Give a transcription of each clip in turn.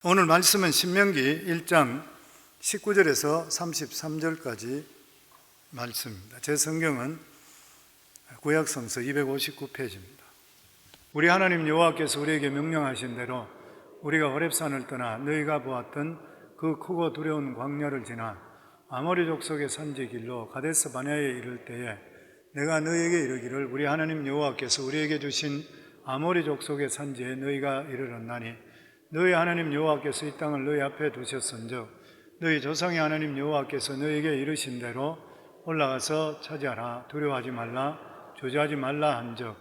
오늘 말씀은 신명기 1장 19절에서 33절까지 말씀입니다. 제 성경은 구약성서 259페이지입니다. 우리 하나님 여호와께서 우리에게 명령하신 대로 우리가 호렙산을 떠나 너희가 보았던 그 크고 두려운 광야를 지나 아모리 족속의 산지 길로 가데스 바네아에 이를 때에 내가 너희에게 이르기를 우리 하나님 여호와께서 우리에게 주신 아모리 족속의 산지에 너희가 이르렀나니 너희 하나님 여호와께서 이 땅을 너희 앞에 두셨은즉 너희 조상의 하나님 여호와께서 너희에게 이르신 대로 올라가서 차지하라. 두려워하지 말라, 주저하지 말라 한즉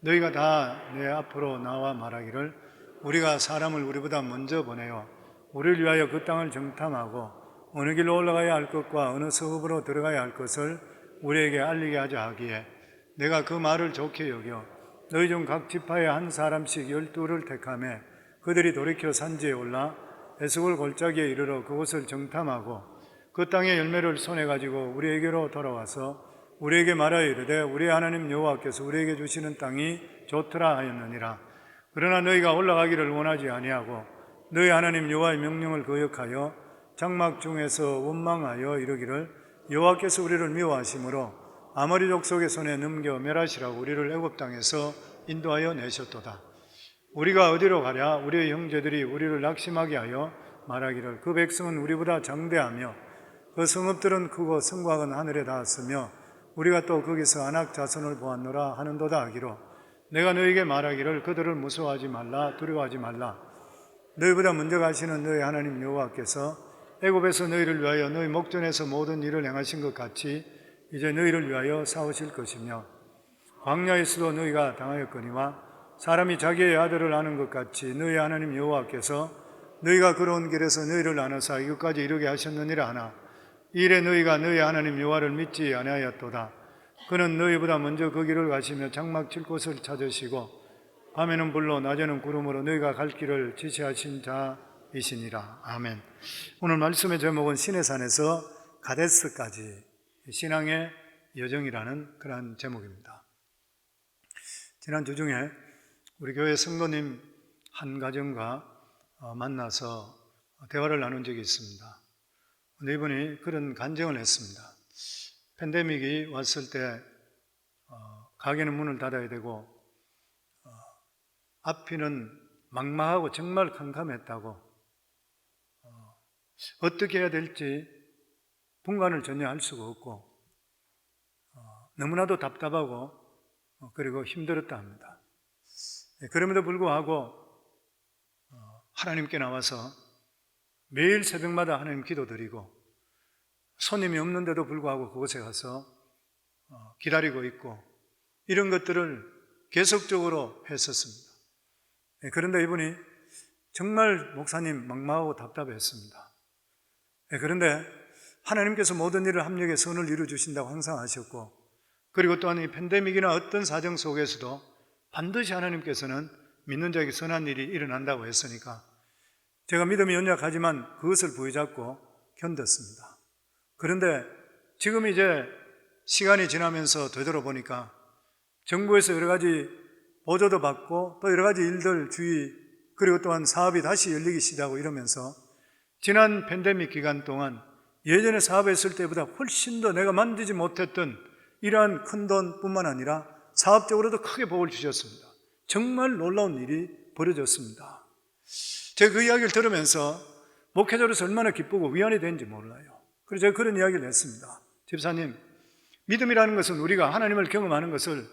너희가 다 내 앞으로 나와 말하기를 우리가 사람을 우리보다 먼저 보내어 우리를 위하여 그 땅을 정탐하고 어느 길로 올라가야 할 것과 어느 성읍으로 들어가야 할 것을 우리에게 알리게 하자 하기에 내가 그 말을 좋게 여겨 너희 중 각 지파에 한 사람씩 12를 택하며 그들이 돌이켜 산지에 올라 에스골 골짜기에 이르러 그곳을 정탐하고 그 땅의 열매를 손에 가지고 우리에게로 돌아와서 우리에게 말하여 이르되 우리 하나님 여호와께서 우리에게 주시는 땅이 좋더라 하였느니라. 그러나 너희가 올라가기를 원하지 아니하고 너희 하나님 여호와의 명령을 거역하여 장막 중에서 원망하여 이르기를 여호와께서 우리를 미워하심으로 아모리 족속의 손에 넘겨 멸하시라고 우리를 애굽 땅에서 인도하여 내셨도다. 우리가 어디로 가랴? 우리의 형제들이 우리를 낙심하게 하여 말하기를 그 백성은 우리보다 장대하며 그 성읍들은 크고 성곽은 하늘에 닿았으며 우리가 또 거기서 아낙 자손을 보았노라 하는도다 하기로 내가 너희에게 말하기를 그들을 무서워하지 말라, 두려워하지 말라. 너희보다 먼저 가시는 너희 하나님 여호와께서 애굽에서 너희를 위하여 너희 목전에서 모든 일을 행하신 것 같이 이제 너희를 위하여 싸우실 것이며 광야에서도 너희가 당하였거니와 사람이 자기의 아들을 아는 것 같이 너희 하나님 여호와께서 너희가 걸어온 길에서 너희를 안으사 이것까지 이르게 하셨느니라 하나 이 일에 너희가 너희 하나님 여호와를 믿지 아니하였도다. 그는 너희보다 먼저 그 길을 가시며 장막 칠 곳을 찾으시고 밤에는 불로 낮에는 구름으로 너희가 갈 길을 지시하신 자이시니라. 아멘. 오늘 말씀의 제목은 시내산에서 가데스까지 신앙의 여정이라는 그러한 제목입니다. 지난 주 중에 우리 교회 성도님 한 가정과 만나서 대화를 나눈 적이 있습니다. 근데 이분이 그런 간증을 했습니다. 팬데믹이 왔을 때 가게는 문을 닫아야 되고 앞이는 막막하고 정말 캄캄했다고 어떻게 해야 될지 분간을 전혀 할 수가 없고 너무나도 답답하고 그리고 힘들었다 합니다. 그럼에도 불구하고 하나님께 나와서 매일 새벽마다 하나님 기도드리고 손님이 없는데도 불구하고 그곳에 가서 기다리고 있고 이런 것들을 계속적으로 했었습니다. 그런데 이분이 정말 목사님 막막하고 답답했습니다. 그런데 하나님께서 모든 일을 합력해 선을 이루어주신다고 항상 하셨고 그리고 또한 이 팬데믹이나 어떤 사정 속에서도 반드시 하나님께서는 믿는 자에게 선한 일이 일어난다고 했으니까 제가 믿음이 연약하지만 그것을 부여잡고 견뎠습니다. 그런데 지금 이제 시간이 지나면서 되돌아보니까 정부에서 여러 가지 보조도 받고 또 여러 가지 일들 주의 그리고 또한 사업이 다시 열리기 시작하고 이러면서 지난 팬데믹 기간 동안 예전에 사업했을 때보다 훨씬 더 내가 만지지 못했던 이러한 큰 돈뿐만 아니라 사업적으로도 크게 복을 주셨습니다. 정말 놀라운 일이 벌어졌습니다. 제가 그 이야기를 들으면서 목회자로서 얼마나 기쁘고 위안이 되는지 몰라요. 그래서 제가 그런 이야기를 했습니다. 집사님, 믿음이라는 것은 우리가 하나님을 경험하는 것을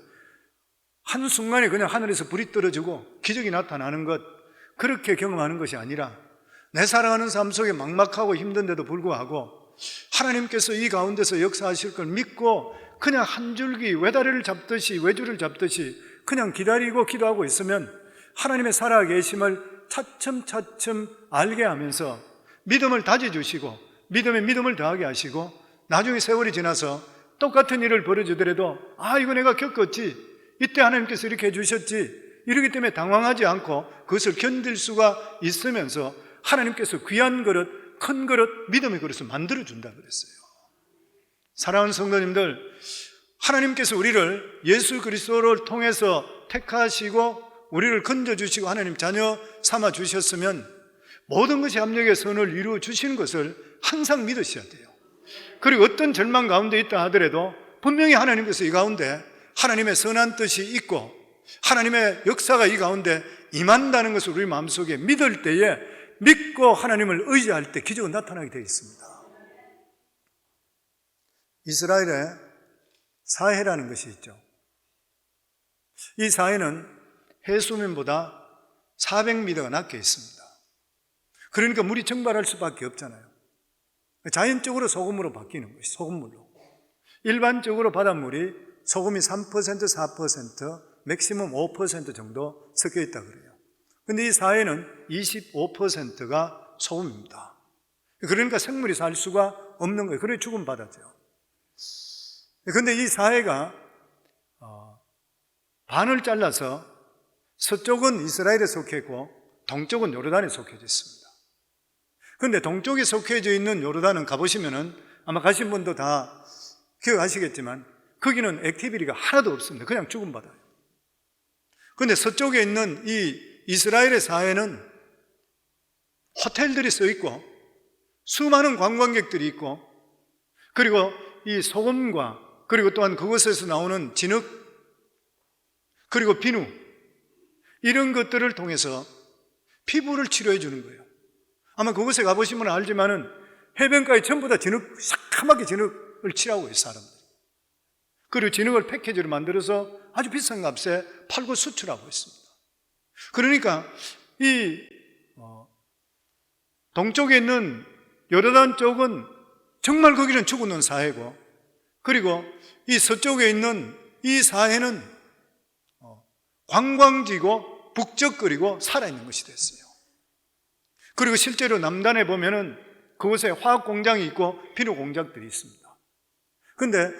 한순간에 그냥 하늘에서 불이 떨어지고 기적이 나타나는 것 그렇게 경험하는 것이 아니라 내 살아가는 삶 속에 막막하고 힘든데도 불구하고 하나님께서 이 가운데서 역사하실 걸 믿고 그냥 한 줄기 외다리를 잡듯이 외줄을 잡듯이 그냥 기다리고 기도하고 있으면 하나님의 살아계심을 차츰차츰 알게 하면서 믿음을 다져주시고 믿음에 믿음을 더하게 하시고 나중에 세월이 지나서 똑같은 일을 벌어지더라도 이거 내가 겪었지 이때 하나님께서 이렇게 해주셨지 이러기 때문에 당황하지 않고 그것을 견딜 수가 있으면서 하나님께서 귀한 그릇 큰 그릇 믿음의 그릇을 만들어준다 그랬어요. 사랑하는 성도님들, 하나님께서 우리를 예수 그리스도를 통해서 택하시고 우리를 건져주시고 하나님 자녀 삼아 주셨으면 모든 것이 합력의 선을 이루어 주시는 것을 항상 믿으셔야 돼요. 그리고 어떤 절망 가운데 있다 하더라도 분명히 하나님께서 이 가운데 하나님의 선한 뜻이 있고 하나님의 역사가 이 가운데 임한다는 것을 우리 마음속에 믿을 때에 믿고 하나님을 의지할 때 기적은 나타나게 되어 있습니다. 이스라엘에 사해라는 것이 있죠. 이 사해는 해수면보다 400m가 낮게 있습니다. 그러니까 물이 증발할 수밖에 없잖아요. 자연적으로 소금으로 바뀌는 것이 소금물로. 일반적으로 바닷물이 소금이 3%, 4%, 맥시멈 5% 정도 섞여 있다 그래요. 근데 이 사해는 25%가 소금입니다. 그러니까 생물이 살 수가 없는 거예요. 그래 죽은 바다죠. 그런데 이 사해가 반을 잘라서 서쪽은 이스라엘에 속해 있고 동쪽은 요르단에 속해져 있습니다. 그런데 동쪽에 속해져 있는 요르단은 가보시면은 아마 가신 분도 다 기억하시겠지만 거기는 액티비티가 하나도 없습니다. 그냥 죽은 바다예요. 그런데 서쪽에 있는 이 이스라엘의 사해는 호텔들이 써 있고 수많은 관광객들이 있고 그리고 이 소금과 그리고 또한 그곳에서 나오는 진흙 그리고 비누 이런 것들을 통해서 피부를 치료해 주는 거예요. 아마 그곳에 가보시면 알지만은 해변가에 전부 다 진흙, 새카맣게 진흙을 칠하고 있어요, 사람들. 그리고 진흙을 패키지로 만들어서 아주 비싼 값에 팔고 수출하고 있습니다. 그러니까 이 동쪽에 있는 요르단 쪽은 정말 거기는 죽어놓은 사해고 그리고 이 서쪽에 있는 이 사해는 관광지고 북적거리고 살아있는 것이 됐어요. 그리고 실제로 남단에 보면은 그곳에 화학 공장이 있고 비누 공장들이 있습니다. 그런데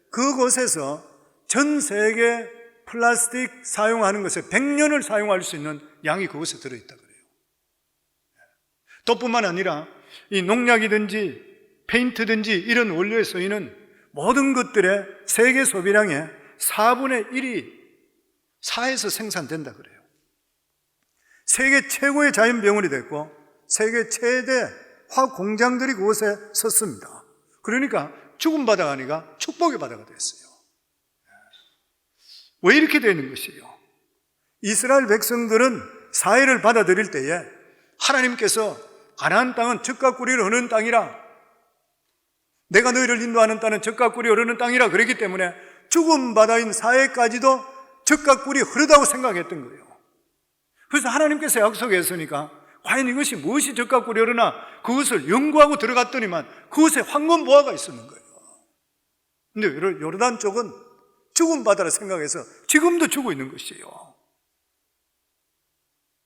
그곳에서 전 세계 플라스틱 사용하는 것에 100년을 사용할 수 있는 양이 그곳에 들어있다 그래요. 또 뿐만 아니라 이 농약이든지 페인트든지 이런 원료에 쓰이는 모든 것들의 세계 소비량의 4분의 1이 사해에서 생산된다 그래요. 세계 최고의 자연병원이 됐고 세계 최대 화학 공장들이 그곳에 섰습니다. 그러니까 죽은 바다가 아니라 축복의 바다가 됐어요. 왜 이렇게 되는 것이에요? 이스라엘 백성들은 사해를 받아들일 때에 하나님께서 가나안 땅은 젖과 꿀이 흐르는 땅이라 내가 너희를 인도하는 땅은 젖과 꿀이 흐르는 땅이라 그랬기 때문에 죽은 바다인 사해까지도 젖과 꿀이 흐르다고 생각했던 거예요. 그래서 하나님께서 약속했으니까 과연 이것이 무엇이 젖과 꿀이 흐르나 그것을 연구하고 들어갔더니만 그것에 황금보화가 있었는 거예요. 근데 요르단 쪽은 죽은 바다라 생각해서 지금도 죽어 있는 것이에요.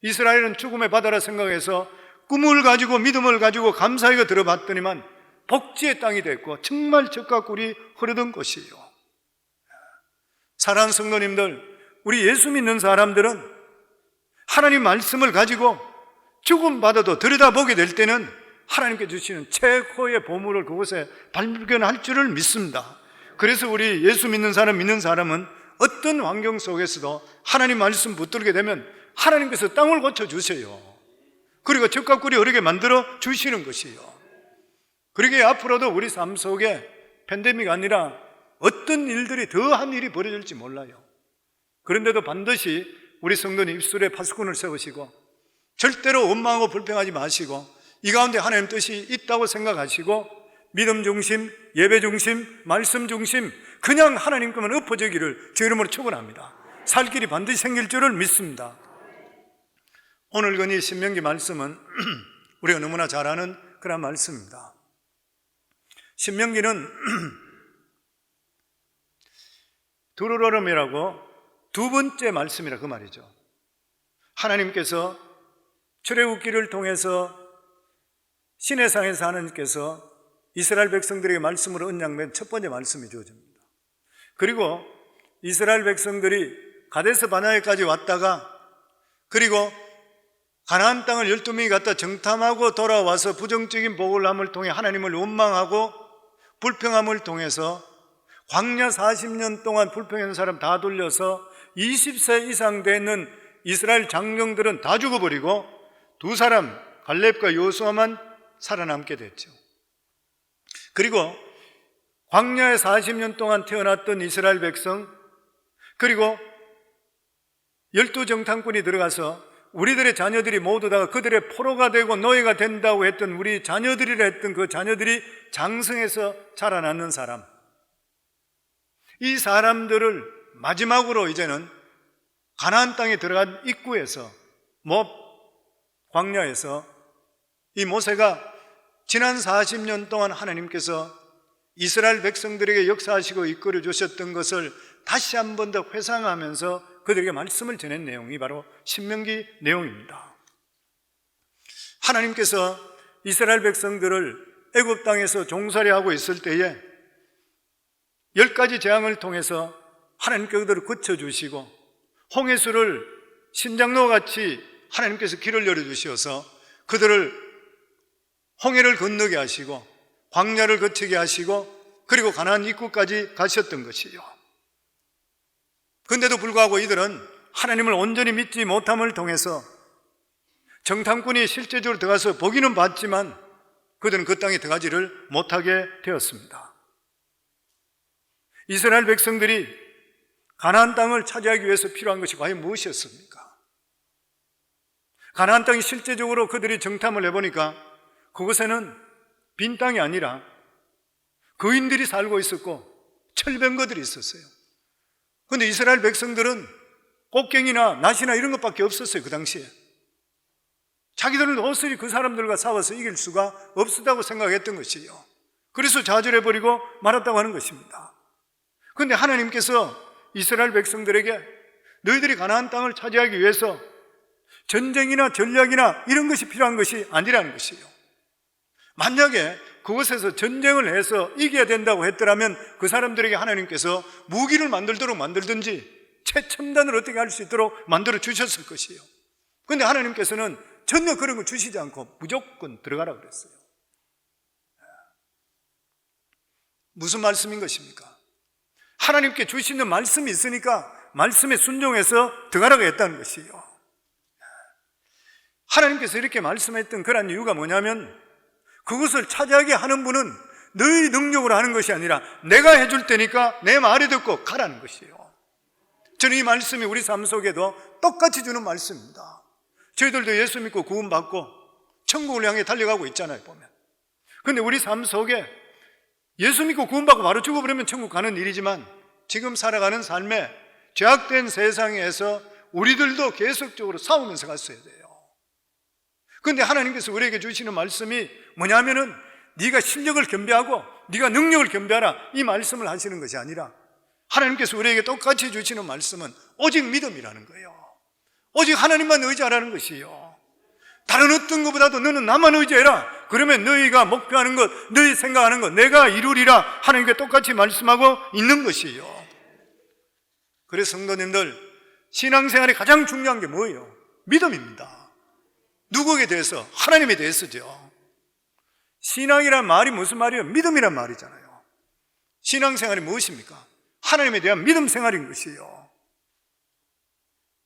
이스라엘은 죽음의 바다라 생각해서 꿈을 가지고 믿음을 가지고 감사하게 들어봤더니만 복지의 땅이 됐고 정말 젖과 꿀이 흐르던 곳이에요. 사랑하는 성도님들, 우리 예수 믿는 사람들은 하나님 말씀을 가지고 죽은 바다도 들여다보게 될 때는 하나님께 주시는 최고의 보물을 그곳에 발견할 줄을 믿습니다. 그래서 우리 예수 믿는 사람은 어떤 환경 속에서도 하나님 말씀 붙들게 되면 하나님께서 땅을 고쳐주세요. 그리고 젖과 꿀이 흐르게 만들어 주시는 것이에요. 그러기에 앞으로도 우리 삶 속에 팬데믹이 아니라 어떤 일들이 더한 일이 벌어질지 몰라요. 그런데도 반드시 우리 성도님 입술에 파수꾼을 세우시고 절대로 원망하고 불평하지 마시고 이 가운데 하나님 뜻이 있다고 생각하시고 믿음 중심, 예배 중심, 말씀 중심 그냥 하나님께만 엎어지기를 주 이름으로 축원합니다. 살 길이 반드시 생길 줄을 믿습니다. 오늘 건의 신명기 말씀은 우리가 너무나 잘 아는 그런 말씀입니다. 신명기는 두루러름이라고 두 번째 말씀이라 그 말이죠. 하나님께서 출애굽기를 통해서 시내산에서 하나님께서 이스라엘 백성들에게 말씀으로 언약맨 첫 번째 말씀이 주어집니다. 그리고 이스라엘 백성들이 가데스 바네아까지 왔다가 그리고 가나안 땅을 12명이 갔다 정탐하고 돌아와서 부정적인 보궐함을 통해 하나님을 원망하고 불평함을 통해서 광야 40년 동안 불평한 사람 다 돌려서 20세 이상 되는 이스라엘 장정들은 다 죽어버리고 두 사람 갈렙과 요수아만 살아남게 됐죠. 그리고 광야에 40년 동안 태어났던 이스라엘 백성, 그리고 12정탐꾼이 들어가서 우리들의 자녀들이 모두 다 그들의 포로가 되고 노예가 된다고 했던 우리 자녀들이라 했던 그 자녀들이 장성해서 자라나는 사람, 이 사람들을 마지막으로 이제는 가나안 땅에 들어간 입구에서 광야에서 이 모세가 지난 40년 동안 하나님께서 이스라엘 백성들에게 역사하시고 이끌어 주셨던 것을 다시 한 번 더 회상하면서 그들에게 말씀을 전한 내용이 바로 신명기 내용입니다. 하나님께서 이스라엘 백성들을 애굽 땅에서 종살이하고 있을 때에 10가지 재앙을 통해서 하나님께서 그들을 고쳐주시고 홍해수를 신장로와 같이 하나님께서 길을 열어주셔서 그들을 홍해를 건너게 하시고 광야를 거치게 하시고 그리고 가나안 입구까지 가셨던 것이요. 그런데도 불구하고 이들은 하나님을 온전히 믿지 못함을 통해서 정탐꾼이 실제적으로 들어가서 보기는 봤지만 그들은 그 땅에 들어가지를 못하게 되었습니다. 이스라엘 백성들이 가나안 땅을 차지하기 위해서 필요한 것이 과연 무엇이었습니까? 가나안 땅이 실제적으로 그들이 정탐을 해보니까 그곳에는 빈 땅이 아니라 거인들이 살고 있었고 철병거들이 있었어요. 그런데 이스라엘 백성들은 꽃갱이나 낫이나 이런 것밖에 없었어요. 그 당시에 자기들은 어찌 그 사람들과 싸워서 이길 수가 없었다고 생각했던 것이요. 그래서 좌절해버리고 말았다고 하는 것입니다. 그런데 하나님께서 이스라엘 백성들에게 너희들이 가나안 땅을 차지하기 위해서 전쟁이나 전략이나 이런 것이 필요한 것이 아니라는 것이에요. 만약에 그곳에서 전쟁을 해서 이겨야 된다고 했더라면 그 사람들에게 하나님께서 무기를 만들도록 만들든지 최첨단을 어떻게 할 수 있도록 만들어 주셨을 것이에요. 그런데 하나님께서는 전혀 그런 거 주시지 않고 무조건 들어가라 그랬어요. 무슨 말씀인 것입니까? 하나님께 주시는 말씀이 있으니까 말씀에 순종해서 들어가라고 했다는 것이에요. 하나님께서 이렇게 말씀했던 그런 이유가 뭐냐면 그것을 차지하게 하는 분은 너희 능력으로 하는 것이 아니라 내가 해줄 테니까 내 말을 듣고 가라는 것이에요. 저는 이 말씀이 우리 삶 속에도 똑같이 주는 말씀입니다. 저희들도 예수 믿고 구원받고 천국을 향해 달려가고 있잖아요, 보면. 그런데 우리 삶 속에 예수 믿고 구원받고 바로 죽어버리면 천국 가는 일이지만 지금 살아가는 삶에 죄악된 세상에서 우리들도 계속적으로 싸우면서 갔어야 돼요. 그런데 하나님께서 우리에게 주시는 말씀이 뭐냐면은 네가 실력을 겸비하고 네가 능력을 겸비하라, 이 말씀을 하시는 것이 아니라 하나님께서 우리에게 똑같이 주시는 말씀은 오직 믿음이라는 거예요. 오직 하나님만 의지하라는 것이에요. 다른 어떤 것보다도 너는 나만 의지해라. 그러면 너희가 목표하는 것, 너희 생각하는 것 내가 이루리라 하나님께 똑같이 말씀하고 있는 것이에요. 그래서 성도님들, 신앙생활에 가장 중요한 게 뭐예요? 믿음입니다. 누구에 대해서? 하나님에 대해서죠. 신앙이란 말이 무슨 말이에요? 믿음이란 말이잖아요. 신앙생활이 무엇입니까? 하나님에 대한 믿음 생활인 것이에요.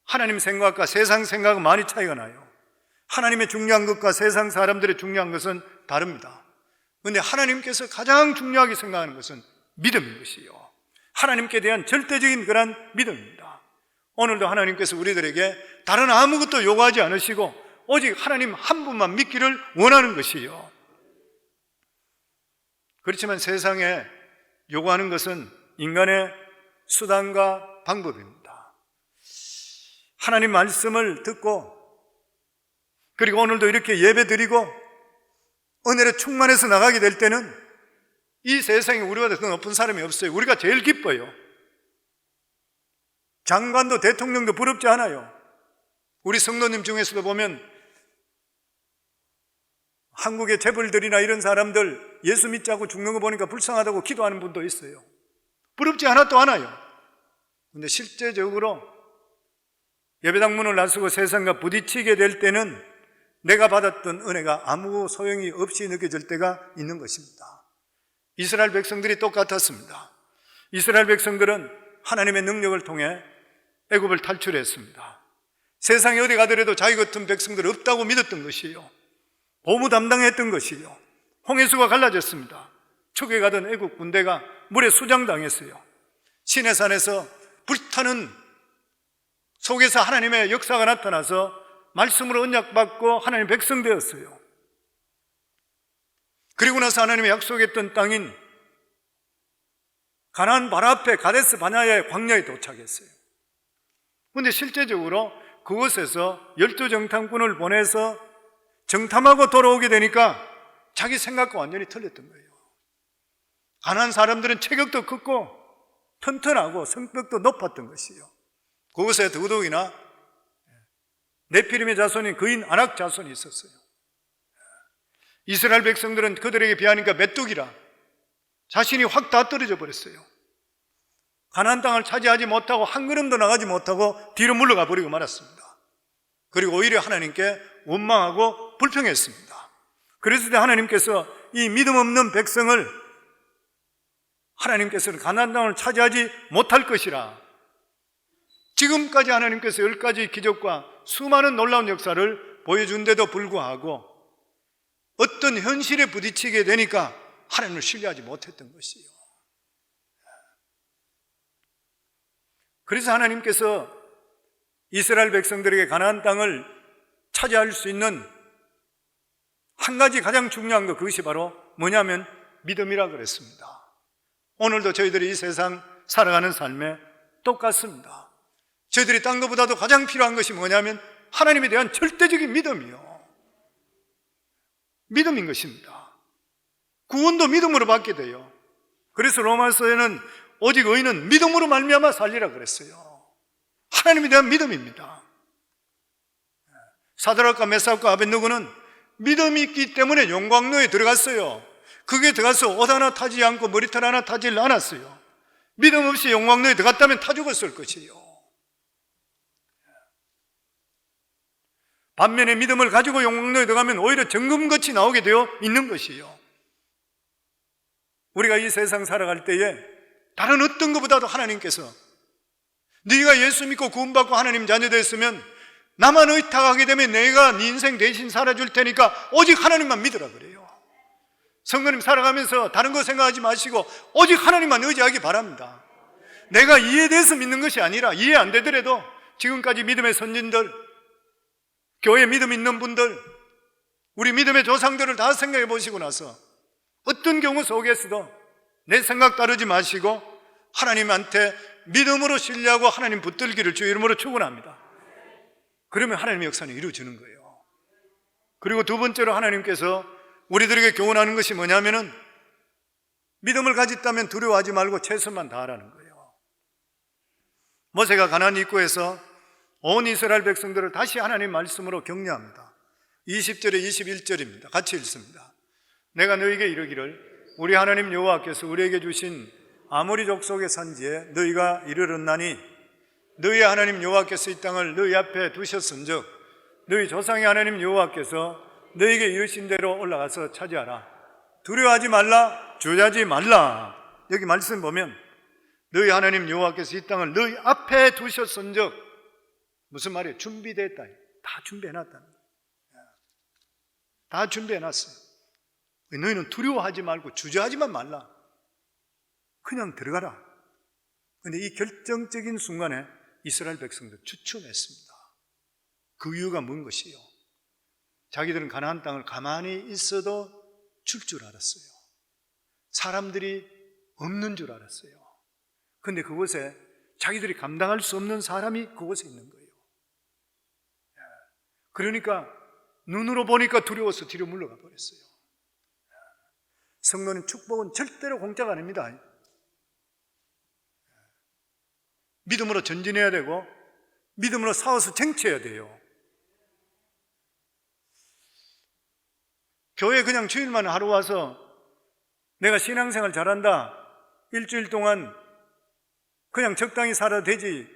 하나님 생각과 세상 생각은 많이 차이가 나요. 하나님의 중요한 것과 세상 사람들의 중요한 것은 다릅니다. 그런데 하나님께서 가장 중요하게 생각하는 것은 믿음인 것이에요. 하나님께 대한 절대적인 그런 믿음입니다. 오늘도 하나님께서 우리들에게 다른 아무것도 요구하지 않으시고 오직 하나님 한 분만 믿기를 원하는 것이에요. 그렇지만 세상에 요구하는 것은 인간의 수단과 방법입니다. 하나님 말씀을 듣고 그리고 오늘도 이렇게 예배 드리고 은혜로 충만해서 나가게 될 때는 이 세상에 우리보다 더 높은 사람이 없어요. 우리가 제일 기뻐요. 장관도 대통령도 부럽지 않아요. 우리 성도님 중에서도 보면 한국의 재벌들이나 이런 사람들 예수 믿자고 죽는 거 보니까 불쌍하다고 기도하는 분도 있어요. 부럽지 않아도 않아요. 그런데 실제적으로 예배당 문을 나서고 세상과 부딪히게 될 때는 내가 받았던 은혜가 아무 소용이 없이 느껴질 때가 있는 것입니다. 이스라엘 백성들이 똑같았습니다. 이스라엘 백성들은 하나님의 능력을 통해 애굽을 탈출했습니다. 세상에 어디 가더라도 자기 같은 백성들 없다고 믿었던 것이에요. 보무 담당했던 것이요. 홍해수가 갈라졌습니다. 초계 가던 애국 군대가 물에 수장당했어요. 시내산에서 불타는 속에서 하나님의 역사가 나타나서 말씀으로 언약받고 하나님 백성 되었어요. 그리고 나서 하나님의 약속했던 땅인 가나안 바로 앞에 가데스 바냐의 광야에 도착했어요. 그런데 실제적으로 그곳에서 12정탐꾼을 보내서 정탐하고 돌아오게 되니까 자기 생각과 완전히 틀렸던 거예요. 가나안 사람들은 체격도 크고 튼튼하고 성격도 높았던 것이요. 그곳에 더더욱이나 네피림의 자손인 그인 아낙 자손이 있었어요. 이스라엘 백성들은 그들에게 비하니까 메뚜기라 자신이 확 다 떨어져 버렸어요. 가나안 땅을 차지하지 못하고 한 걸음도 나가지 못하고 뒤로 물러가 버리고 말았습니다. 그리고 오히려 하나님께 원망하고 불평했습니다. 그랬을 때 하나님께서 이 믿음 없는 백성을 하나님께서는 가나안 땅을 차지하지 못할 것이라, 지금까지 하나님께서 10가지 기적과 수많은 놀라운 역사를 보여준데도 불구하고 어떤 현실에 부딪히게 되니까 하나님을 신뢰하지 못했던 것이에요. 그래서 하나님께서 이스라엘 백성들에게 가나안 땅을 차지할 수 있는 한 가지 가장 중요한 것, 그것이 바로 뭐냐면 믿음이라 그랬습니다. 오늘도 저희들이 이 세상 살아가는 삶에 똑같습니다. 저희들이 딴 것보다도 가장 필요한 것이 뭐냐면 하나님에 대한 절대적인 믿음이요. 믿음인 것입니다. 구원도 믿음으로 받게 돼요. 그래서 로마서에는 오직 의인은 믿음으로 말미암아 살리라 그랬어요. 하나님에 대한 믿음입니다. 사드락과 메삭과 아벳느고는 믿음이 있기 때문에 용광로에 들어갔어요. 그게 들어가서 옷 하나 타지 않고 머리털 하나 타질 않았어요. 믿음 없이 용광로에 들어갔다면 타 죽었을 것이에요. 반면에 믿음을 가지고 용광로에 들어가면 오히려 정금같이 나오게 되어 있는 것이에요. 우리가 이 세상 살아갈 때에 다른 어떤 것보다도 하나님께서 네가 예수 믿고 구원받고 하나님 자녀 됐으면 나만 의탁하게 되면 내가 네 인생 대신 살아줄 테니까 오직 하나님만 믿으라 그래요. 성도님 살아가면서 다른 거 생각하지 마시고 오직 하나님만 의지하기 바랍니다. 내가 이해돼서 믿는 것이 아니라 이해 안 되더라도 지금까지 믿음의 선진들, 교회 믿음 있는 분들, 우리 믿음의 조상들을 다 생각해 보시고 나서 어떤 경우 속에서도 내 생각 따르지 마시고 하나님한테 믿음으로 신뢰하고 하나님 붙들기를 주의 이름으로 축원합니다. 그러면 하나님의 역사는 이루어지는 거예요. 그리고 두 번째로 하나님께서 우리들에게 교훈하는 것이 뭐냐면은 믿음을 가졌다면 두려워하지 말고 최선만 다하라는 거예요. 모세가 가나안 입구에서 온 이스라엘 백성들을 다시 하나님 말씀으로 격려합니다. 20절에 21절입니다. 같이 읽습니다. 내가 너희에게 이르기를 우리 하나님 여호와께서 우리에게 주신 아모리 족속의 산지에 너희가 이르렀나니 너희 하나님 여호와께서 이 땅을 너희 앞에 두셨은즉 너희 조상의 하나님 여호와께서 너희에게 이르신 대로 올라가서 차지하라. 두려워하지 말라, 주저하지 말라. 여기 말씀 보면 너희 하나님 여호와께서 이 땅을 너희 앞에 두셨은즉 무슨 말이에요? 준비됐다. 다 준비해놨다. 다 준비해놨어요. 너희는 두려워하지 말고 주저하지만 말라. 그냥 들어가라. 그런데 이 결정적인 순간에 이스라엘 백성들 주춤했습니다. 그 이유가 뭔 것이요? 자기들은 가나안 땅을 가만히 있어도 줄 알았어요. 사람들이 없는 줄 알았어요. 그런데 그곳에 자기들이 감당할 수 없는 사람이 그곳에 있는 거예요. 그러니까 눈으로 보니까 두려워서 뒤로 물러가 버렸어요. 성도는 축복은 절대로 공짜가 아닙니다. 믿음으로 전진해야 되고 믿음으로 싸워서 쟁취해야 돼요. 교회 그냥 주일만 하루 와서 내가 신앙생활 잘한다, 일주일 동안 그냥 적당히 살아도 되지,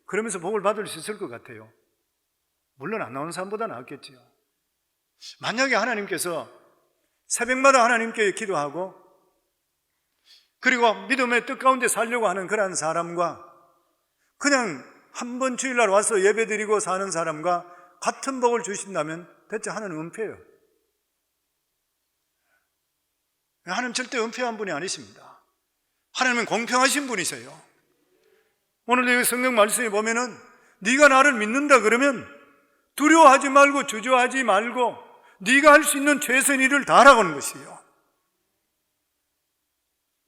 그러면서 복을 받을 수 있을 것 같아요. 물론 안 나오는 사람보다 낫겠지요. 만약에 하나님께서 새벽마다 하나님께 기도하고 그리고 믿음의 뜻 가운데 살려고 하는 그러한 사람과 그냥 한 번 주일날 와서 예배드리고 사는 사람과 같은 복을 주신다면 대체 하나님 은폐예요. 하나님 절대 은폐한 분이 아니십니다. 하나님은 공평하신 분이세요. 오늘 여기 성경 말씀에 보면은 네가 나를 믿는다 그러면 두려워하지 말고 주저하지 말고 네가 할 수 있는 최선의 일을 다하라고 하는 것이에요.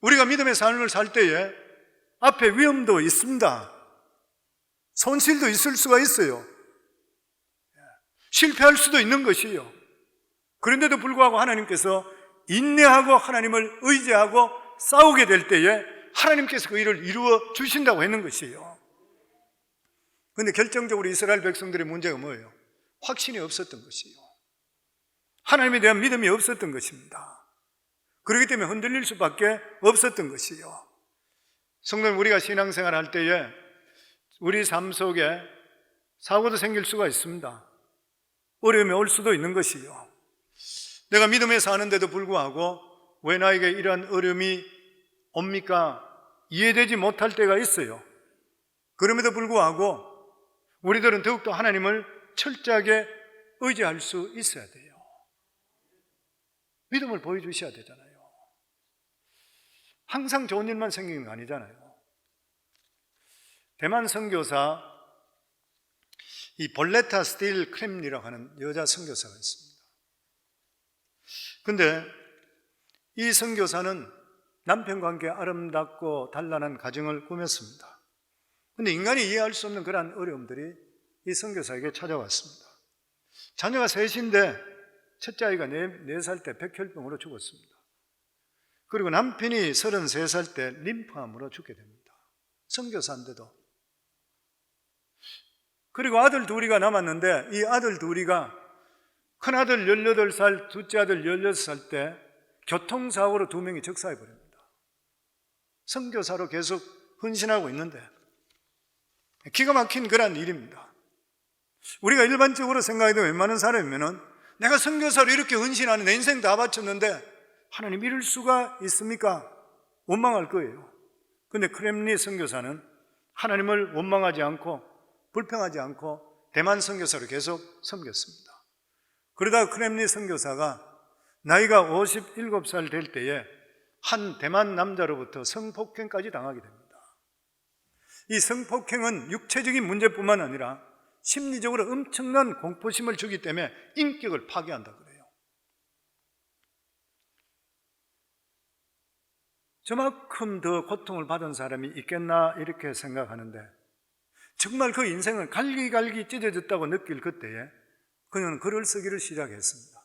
우리가 믿음의 삶을 살 때에 앞에 위험도 있습니다. 손실도 있을 수가 있어요. 실패할 수도 있는 것이에요. 그런데도 불구하고 하나님께서 인내하고 하나님을 의지하고 싸우게 될 때에 하나님께서 그 일을 이루어 주신다고 했는 것이에요. 그런데 결정적으로 이스라엘 백성들의 문제가 뭐예요? 확신이 없었던 것이에요. 하나님에 대한 믿음이 없었던 것입니다. 그렇기 때문에 흔들릴 수밖에 없었던 것이에요. 성도님, 우리가 신앙생활 할 때에 우리 삶 속에 사고도 생길 수가 있습니다. 어려움이 올 수도 있는 것이요. 내가 믿음에 사는데도 불구하고 왜 나에게 이러한 어려움이 옵니까? 이해되지 못할 때가 있어요. 그럼에도 불구하고 우리들은 더욱더 하나님을 철저하게 의지할 수 있어야 돼요. 믿음을 보여주셔야 되잖아요. 항상 좋은 일만 생기는 거 아니잖아요. 대만 선교사 이 볼레타 스틸 크렘리라고 하는 여자 선교사가 있습니다. 근데 이 선교사는 남편과 함께 아름답고 단란한 가정을 꾸몄습니다. 근데 인간이 이해할 수 없는 그러한 어려움들이 이 선교사에게 찾아왔습니다. 자녀가 셋인데 첫째 아이가 4살 때 백혈병으로 죽었습니다. 그리고 남편이 33살 때 림프암으로 죽게 됩니다. 선교사인데도. 그리고 아들 둘이가 남았는데 이 아들 둘이가 큰아들 18살, 둘째 아들 16살 때 교통사고로 2명이 적사해버립니다. 선교사로 계속 헌신하고 있는데 기가 막힌 그런 일입니다. 우리가 일반적으로 생각해도 웬만한 사람이면은 내가 선교사로 이렇게 헌신하는 내 인생 다 바쳤는데 하나님 이럴 수가 있습니까? 원망할 거예요. 근데 크렘리 선교사는 하나님을 원망하지 않고 불평하지 않고 대만 선교사로 계속 섬겼습니다. 그러다가 크렘리 선교사가 나이가 57살 될 때에 한 대만 남자로부터 성폭행까지 당하게 됩니다. 이 성폭행은 육체적인 문제뿐만 아니라 심리적으로 엄청난 공포심을 주기 때문에 인격을 파괴한다 그래요. 저만큼 더 고통을 받은 사람이 있겠나 이렇게 생각하는데 정말 그 인생을 갈기갈기 찢어졌다고 느낄 그때에 그는 글을 쓰기를 시작했습니다.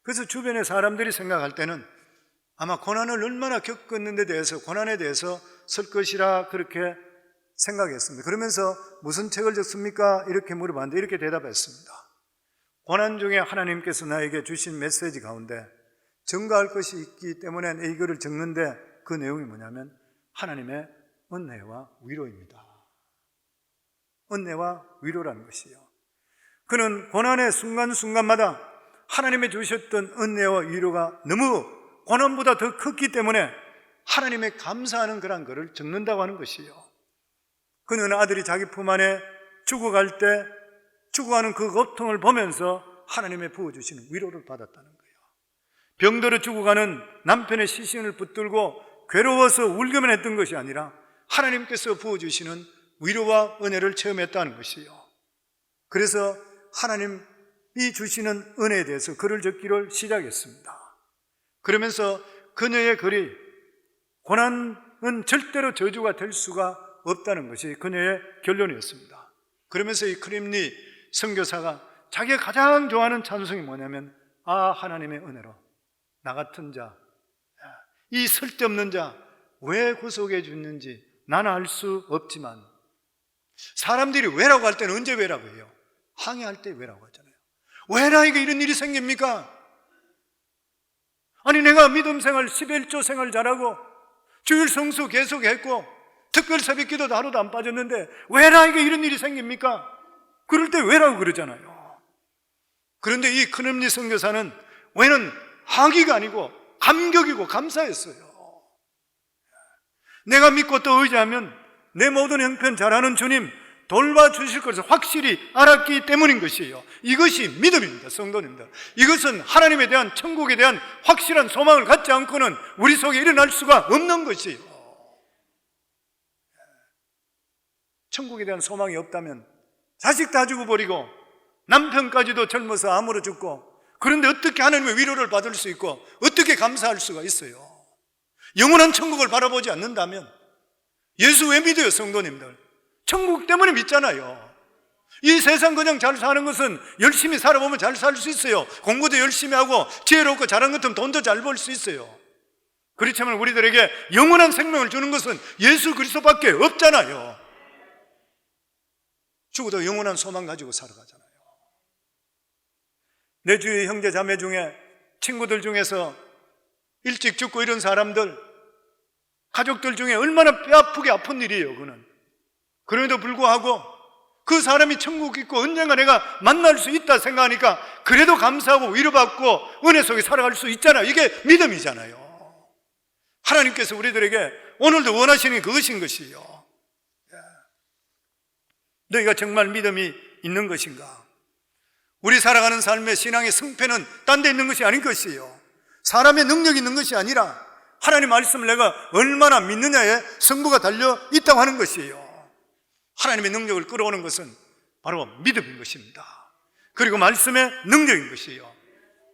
그래서 주변의 사람들이 생각할 때는 아마 고난을 얼마나 겪었는데 대해서 고난에 대해서 쓸 것이라 그렇게 생각했습니다. 그러면서 무슨 책을 적습니까? 이렇게 물어봤는데 이렇게 대답했습니다. 고난 중에 하나님께서 나에게 주신 메시지 가운데 증거할 것이 있기 때문에 이 글을 적는데 그 내용이 뭐냐면 하나님의 은혜와 위로입니다. 은혜와 위로라는 것이요. 그는 고난의 순간순간마다 하나님의 주셨던 은혜와 위로가 너무 고난보다 더 컸기 때문에 하나님의 감사하는 그런 것을 적는다고 하는 것이요. 그는 아들이 자기 품 안에 죽어갈 때 죽어가는 그 고통을 보면서 하나님의 부어주시는 위로를 받았다는 거예요. 병들어 죽어가는 남편의 시신을 붙들고 괴로워서 울기만 했던 것이 아니라 하나님께서 부어주시는 위로와 은혜를 체험했다는 것이요. 그래서 하나님이 주시는 은혜에 대해서 글을 적기를 시작했습니다. 그러면서 그녀의 글이 고난은 절대로 저주가 될 수가 없다는 것이 그녀의 결론이었습니다. 그러면서 이 크렘리 선교사가 자기가 가장 좋아하는 찬송이 뭐냐면 하나님의 은혜로 나 같은 자, 이 쓸데없는 자 왜 구속해 주는지 나는 알 수 없지만 사람들이 왜라고 할 때는 언제 왜라고 해요? 항해할 때 왜라고 하잖아요. 왜 나에게 이런 일이 생깁니까? 아니 내가 믿음 생활 11조 생활 잘하고 주일 성수 계속했고 특별 새벽기도도 하루도 안 빠졌는데 왜 나에게 이런 일이 생깁니까? 그럴 때 왜라고 그러잖아요. 그런데 이 크렘리 선교사는 왜는 항의가 아니고 감격이고 감사했어요. 내가 믿고 또 의지하면 내 모든 형편 잘하는 주님 돌봐주실 것을 확실히 알았기 때문인 것이에요. 이것이 믿음입니다, 성도님들. 이것은 하나님에 대한, 천국에 대한 확실한 소망을 갖지 않고는 우리 속에 일어날 수가 없는 것이에요. 천국에 대한 소망이 없다면 자식 다 죽어버리고 남편까지도 젊어서 암으로 죽고, 그런데 어떻게 하나님의 위로를 받을 수 있고 어떻게 감사할 수가 있어요? 영원한 천국을 바라보지 않는다면 예수 왜 믿어요, 성도님들? 천국 때문에 믿잖아요. 이 세상 그냥 잘 사는 것은 열심히 살아보면 잘 살 수 있어요. 공부도 열심히 하고 지혜롭고 잘한 것처럼 돈도 잘 벌 수 있어요. 그렇지만 우리들에게 영원한 생명을 주는 것은 예수 그리스도밖에 없잖아요. 죽어도 영원한 소망 가지고 살아가잖아요. 내 주위 형제 자매 중에, 친구들 중에서 일찍 죽고 이런 사람들, 가족들 중에 얼마나 뼈아프게 아픈 일이에요, 그는. 그럼에도 불구하고 그 사람이 천국 있고 언젠가 내가 만날 수 있다 생각하니까 그래도 감사하고 위로받고 은혜 속에 살아갈 수 있잖아요. 이게 믿음이잖아요. 하나님께서 우리들에게 오늘도 원하시는 그것인 것이요. 너희가 정말 믿음이 있는 것인가? 우리 살아가는 삶의 신앙의 승패는 딴 데 있는 것이 아닌 것이에요. 사람의 능력이 있는 것이 아니라 하나님 말씀을 내가 얼마나 믿느냐에 승부가 달려 있다고 하는 것이에요. 하나님의 능력을 끌어오는 것은 바로 믿음인 것입니다. 그리고 말씀의 능력인 것이에요.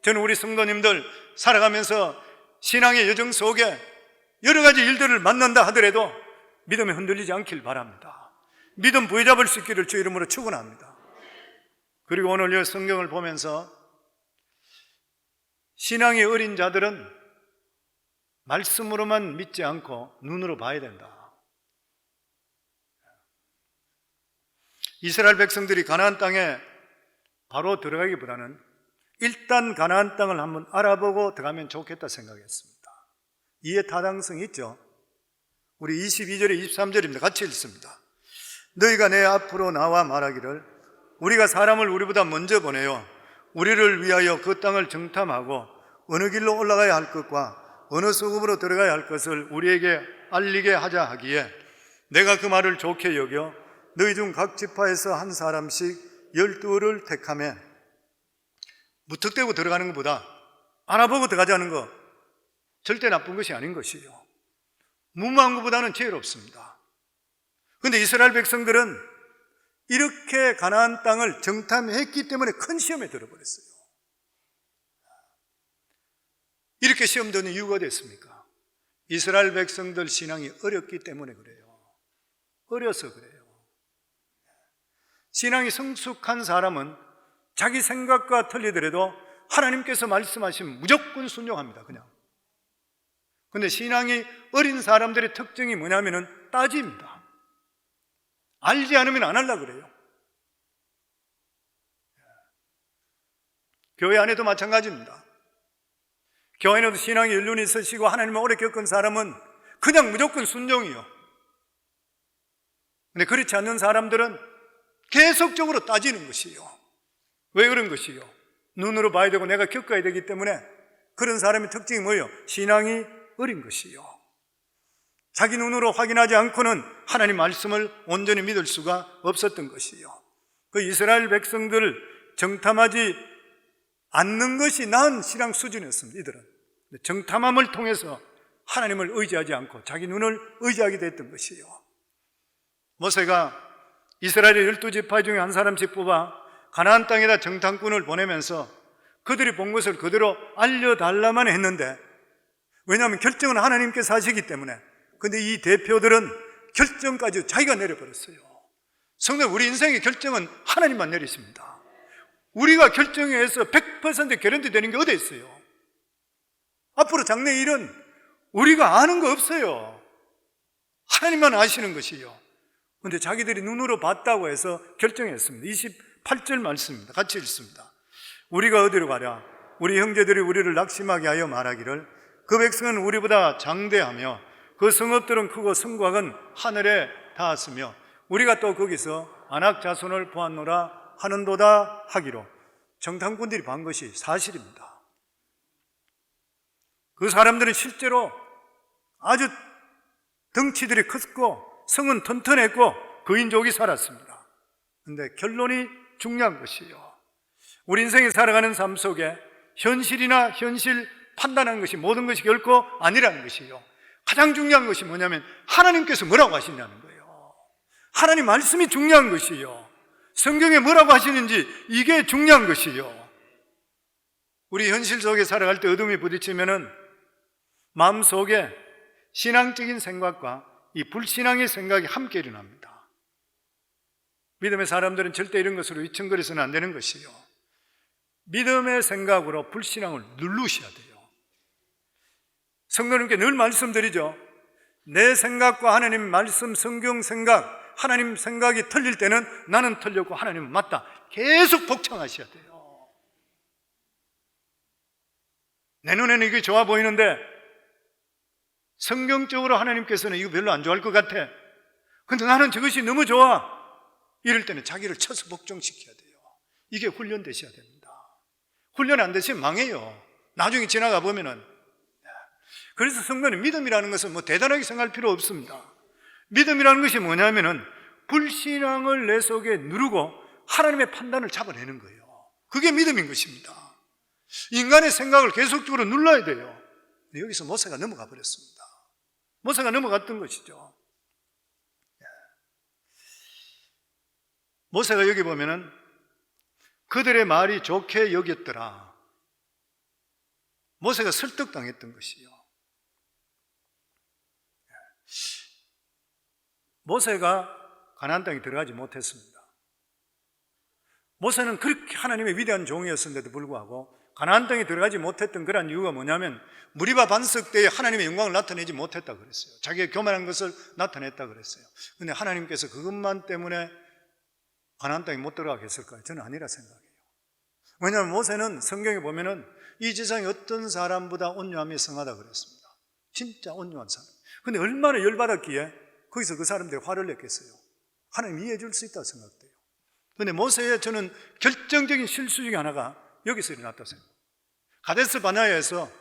저는 우리 성도님들 살아가면서 신앙의 여정 속에 여러 가지 일들을 만난다 하더라도 믿음에 흔들리지 않길 바랍니다. 믿음 부여잡을 수 있기를 주 이름으로 축원합니다. 그리고 오늘 이 성경을 보면서 신앙이 어린 자들은 말씀으로만 믿지 않고 눈으로 봐야 된다. 이스라엘 백성들이 가나안 땅에 바로 들어가기보다는 일단 가나안 땅을 한번 알아보고 들어가면 좋겠다 생각했습니다. 이해 타당성이 있죠. 우리 22절에 23절입니다. 같이 읽습니다. 너희가 내 앞으로 나와 말하기를 우리가 사람을 우리보다 먼저 보내요 우리를 위하여 그 땅을 정탐하고 어느 길로 올라가야 할 것과 어느 소급으로 들어가야 할 것을 우리에게 알리게 하자 하기에 내가 그 말을 좋게 여겨 너희 중 각 지파에서 한 사람씩 12를 택하며 무턱대고 들어가는 것보다 알아보고 들어가자는 거 절대 나쁜 것이 아닌 것이에요. 무모한 것보다는 지혜롭습니다. 그런데 이스라엘 백성들은 이렇게 가나안 땅을 정탐했기 때문에 큰 시험에 들어버렸어요. 이렇게 시험 드는 이유가 됐습니까? 이스라엘 백성들 신앙이 어렵기 때문에 그래요. 어려서 그래요. 신앙이 성숙한 사람은 자기 생각과 틀리더라도 하나님께서 말씀하시면 무조건 순종합니다. 그냥. 그런데 신앙이 어린 사람들의 특징이 뭐냐면은 따집니다. 알지 않으면 안 하려고 그래요. 교회 안에도 마찬가지입니다. 교회 안에도 신앙의 연륜이 있으시고 하나님을 오래 겪은 사람은 그냥 무조건 순종이요. 근데 그렇지 않는 사람들은 계속적으로 따지는 것이요. 왜 그런 것이요? 눈으로 봐야 되고 내가 겪어야 되기 때문에 그런 사람의 특징이 뭐예요? 신앙이 어린 것이요. 자기 눈으로 확인하지 않고는 하나님 말씀을 온전히 믿을 수가 없었던 것이요. 그 이스라엘 백성들을 정탐하지 않는 것이 나은 신앙 수준이었습니다. 이들은 정탐함을 통해서 하나님을 의지하지 않고 자기 눈을 의지하게 됐던 것이요. 모세가 이스라엘의 12지파 중에 한 사람씩 뽑아 가나안 땅에다 정탐꾼을 보내면서 그들이 본 것을 그대로 알려달라만 했는데, 왜냐하면 결정은 하나님께서 하시기 때문에. 근데 이 대표들은 결정까지 자기가 내려버렸어요. 성도, 우리 인생의 결정은 하나님만 내리십니다. 우리가 결정에 의해서 100% 개런티 되는 게 어디 있어요? 앞으로 장래 일은 우리가 아는 거 없어요. 하나님만 아시는 것이요. 그런데 자기들이 눈으로 봤다고 해서 결정했습니다. 28절 말씀입니다. 같이 읽습니다. 우리가 어디로 가랴? 우리 형제들이 우리를 낙심하게 하여 말하기를 그 백성은 우리보다 장대하며 그 성읍들은 크고 성곽은 하늘에 닿았으며 우리가 또 거기서 아낙 자손을 보았노라 하는도다 하기로. 정탐꾼들이 본 것이 사실입니다. 그 사람들은 실제로 아주 덩치들이 컸고 성은 튼튼했고 거인족이 살았습니다. 근데 결론이 중요한 것이요. 우리 인생에 살아가는 삶 속에 현실이나 현실 판단하는 것이 모든 것이 결코 아니라는 것이요. 가장 중요한 것이 뭐냐면 하나님께서 뭐라고 하시냐는 거예요. 하나님 말씀이 중요한 것이요. 성경에 뭐라고 하시는지 이게 중요한 것이요. 우리 현실 속에 살아갈 때 어둠이 부딪히면은 마음속에 신앙적인 생각과 이 불신앙의 생각이 함께 일어납니다. 믿음의 사람들은 절대 이런 것으로 위청거려서는 안 되는 것이요. 믿음의 생각으로 불신앙을 누르셔야 돼요. 성도님께 늘 말씀드리죠. 내 생각과 하나님 말씀, 성경 생각, 하나님 생각이 틀릴 때는 나는 틀렸고 하나님은 맞다. 계속 복창하셔야 돼요. 내 눈에는 이게 좋아 보이는데 성경적으로 하나님께서는 이거 별로 안 좋아할 것 같아. 근데 나는 저것이 너무 좋아. 이럴 때는 자기를 쳐서 복종시켜야 돼요. 이게 훈련되셔야 됩니다. 훈련 안 되시면 망해요. 나중에 지나가 보면은. 그래서 성도는 믿음이라는 것은 뭐 대단하게 생각할 필요 없습니다. 믿음이라는 것이 뭐냐면은 불신앙을 내 속에 누르고 하나님의 판단을 잡아내는 거예요. 그게 믿음인 것입니다. 인간의 생각을 계속적으로 눌러야 돼요. 여기서 모세가 넘어가 버렸습니다. 모세가 넘어갔던 것이죠. 모세가 여기 보면은 그들의 말이 좋게 여겼더라. 모세가 설득당했던 것이요. 모세가 가나안 땅에 들어가지 못했습니다. 모세는 그렇게 하나님의 위대한 종이었는데도 불구하고 가나안 땅에 들어가지 못했던 그런 이유가 뭐냐면 무리바 반석 때에 하나님의 영광을 나타내지 못했다 그랬어요. 자기가 교만한 것을 나타냈다 그랬어요. 그런데 하나님께서 그것만 때문에 가나안 땅에 못 들어가게 했을까요? 저는 아니라 생각해요. 왜냐하면 모세는 성경에 보면은 이 세상에 어떤 사람보다 온유함이 성하다 그랬습니다. 진짜 온유한 사람. 근데 얼마나 열받았기에 거기서 그 사람들이 화를 냈겠어요. 하나님 이해해 줄 수 있다고 생각돼요. 그런데 모세의 저는 결정적인 실수 중에 하나가 여기서 일어났다고 생각해요. 가데스 바네아에서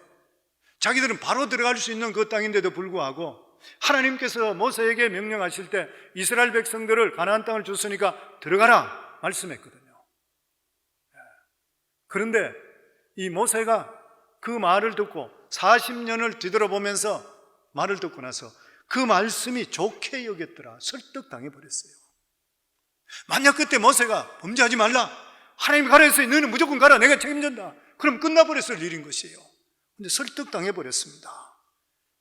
자기들은 바로 들어갈 수 있는 그 땅인데도 불구하고 하나님께서 모세에게 명령하실 때 이스라엘 백성들을 가나안 땅을 줬으니까 들어가라 말씀했거든요. 그런데 이 모세가 그 말을 듣고 40년을 뒤돌아보면서 말을 듣고 나서 그 말씀이 좋게 여겼더라. 설득당해 버렸어요. 만약 그때 모세가 범죄하지 말라, 하나님 가라 했어요. 너는 무조건 가라, 내가 책임진다, 그럼 끝나버렸을 일인 것이에요. 근데 설득당해 버렸습니다.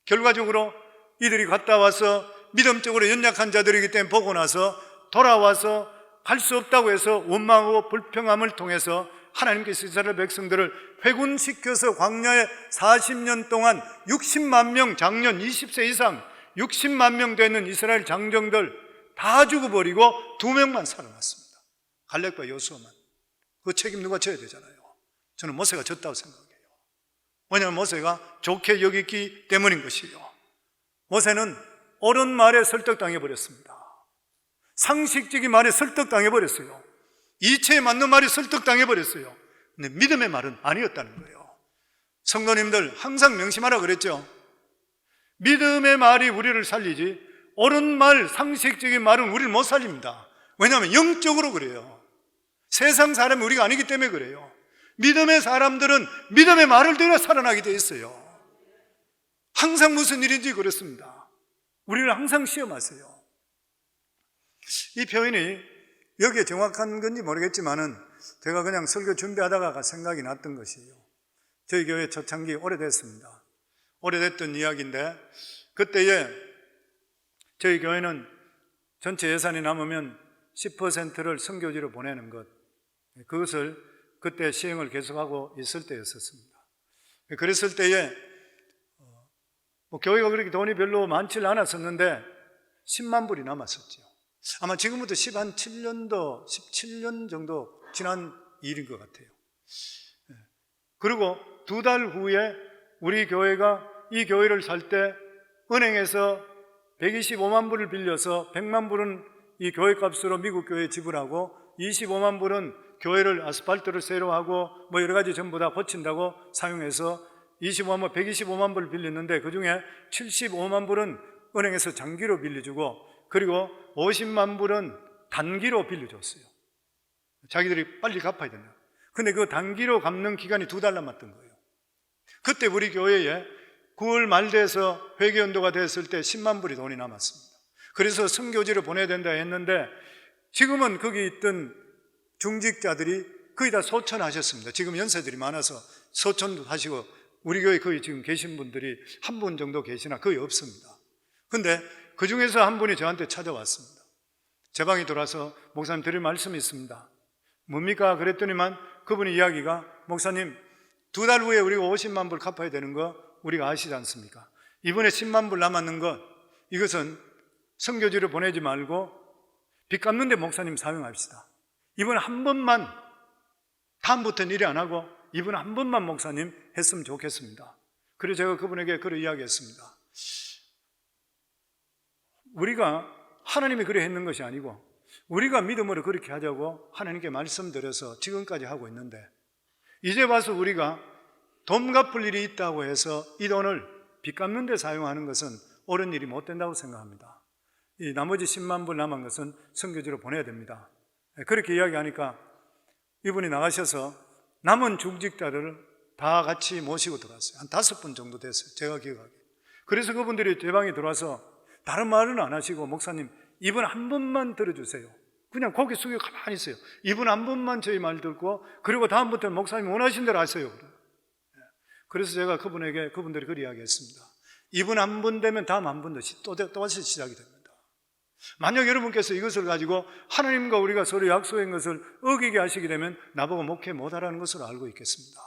결과적으로 이들이 갔다 와서 믿음적으로 연약한 자들이기 때문에 보고 나서 돌아와서 갈 수 없다고 해서 원망하고 불평함을 통해서 하나님께서 이스라엘 백성들을 회군시켜서 광야에 40년 동안 60만 명 장년 20세 이상 60만 명 되는 이스라엘 장정들 다 죽어버리고 2명만 살아났습니다. 갈렙과 여호수아만. 그 책임 누가 져야 되잖아요. 저는 모세가 졌다고 생각해요. 왜냐하면 모세가 좋게 여겼기 때문인 것이요. 모세는 옳은 말에 설득당해 버렸습니다. 상식적인 말에 설득당해 버렸어요. 이치에 맞는 말이 설득당해 버렸어요. 근데 믿음의 말은 아니었다는 거예요. 성도님들 항상 명심하라 그랬죠. 믿음의 말이 우리를 살리지 옳은 말, 상식적인 말은 우리를 못 살립니다. 왜냐하면 영적으로 그래요. 세상 사람이 우리가 아니기 때문에 그래요. 믿음의 사람들은 믿음의 말을 들어 살아나게 돼 있어요. 항상 무슨 일인지 그렇습니다. 우리를 항상 시험하세요. 이 표현이 여기에 정확한 건지 모르겠지만은 제가 그냥 설교 준비하다가 생각이 났던 것이에요. 저희 교회 초창기 오래됐습니다. 오래됐던 이야기인데 그때에 저희 교회는 전체 예산이 남으면 10%를 선교지로 보내는 것, 그것을 그때 시행을 계속하고 있을 때였었습니다. 그랬을 때에 교회가 그렇게 돈이 별로 많지 않았었는데 10만 불이 남았었죠. 아마 지금부터 17년 정도 지난 일인 것 같아요. 그리고 2달 후에 우리 교회가 이 교회를 살 때 은행에서 125만 불을 빌려서 100만 불은 이 교회 값으로 미국 교회에 지불하고 25만 불은 교회를 아스팔트를 새로 하고 뭐 여러 가지 전부 다 고친다고 사용해서 125만 불을 빌렸는데 그 중에 75만 불은 은행에서 장기로 빌려주고 그리고 50만 불은 단기로 빌려줬어요. 자기들이 빨리 갚아야 된다. 근데 그 단기로 갚는 기간이 2달 남았던 거예요. 그때 우리 교회에 9월 말 돼서 회계연도가 됐을 때 10만 불이 돈이 남았습니다. 그래서 선교지를 보내야 된다 했는데 지금은 거기 있던 중직자들이 거의 다 소천하셨습니다. 지금 연세들이 많아서 소천도 하시고 우리 교회 거의 지금 계신 분들이 한 분 정도 계시나 거의 없습니다. 근데 그 중에서 한 분이 저한테 찾아왔습니다. 제 방에 들어와서 목사님 드릴 말씀이 있습니다. 뭡니까? 그랬더니만 그분의 이야기가 목사님 2달 후에 우리가 50만 불 갚아야 되는 거 우리가 아시지 않습니까? 이번에 10만 불 남았는 것 이것은 선교지를 보내지 말고 빚 갚는 데 목사님 사용합시다. 이번에 한 번만, 다음부터는 일이 안 하고 이번에 한 번만 목사님 했으면 좋겠습니다. 그래서 제가 그분에게 그렇게 이야기했습니다. 우리가 하나님이 그래 했는 것이 아니고 우리가 믿음으로 그렇게 하자고 하나님께 말씀드려서 지금까지 하고 있는데 이제 와서 우리가 돈 갚을 일이 있다고 해서 이 돈을 빚 갚는 데 사용하는 것은 옳은 일이 못 된다고 생각합니다. 이 나머지 10만 불 남은 것은 선교지로 보내야 됩니다. 그렇게 이야기하니까 이분이 나가셔서 남은 중직자를 다 같이 모시고 들어왔어요. 한 5분 정도 됐어요. 제가 기억하기에. 그래서 그분들이 제 방에 들어와서 다른 말은 안 하시고 목사님 이분 한 번만 들어주세요. 그냥 고개 숙여 가만히 있어요. 이분 한 번만 저희 말 듣고 그리고 다음부터는 목사님 원하신 대로 하세요. 그래서 제가 그분들이 그렇게 이야기했습니다. 이분 한 번 되면 다음 한 번도 또다시 시작이 됩니다. 만약 여러분께서 이것을 가지고 하나님과 우리가 서로 약속한 것을 어기게 하시게 되면 나보고 목회 못하라는 것으로 알고 있겠습니다.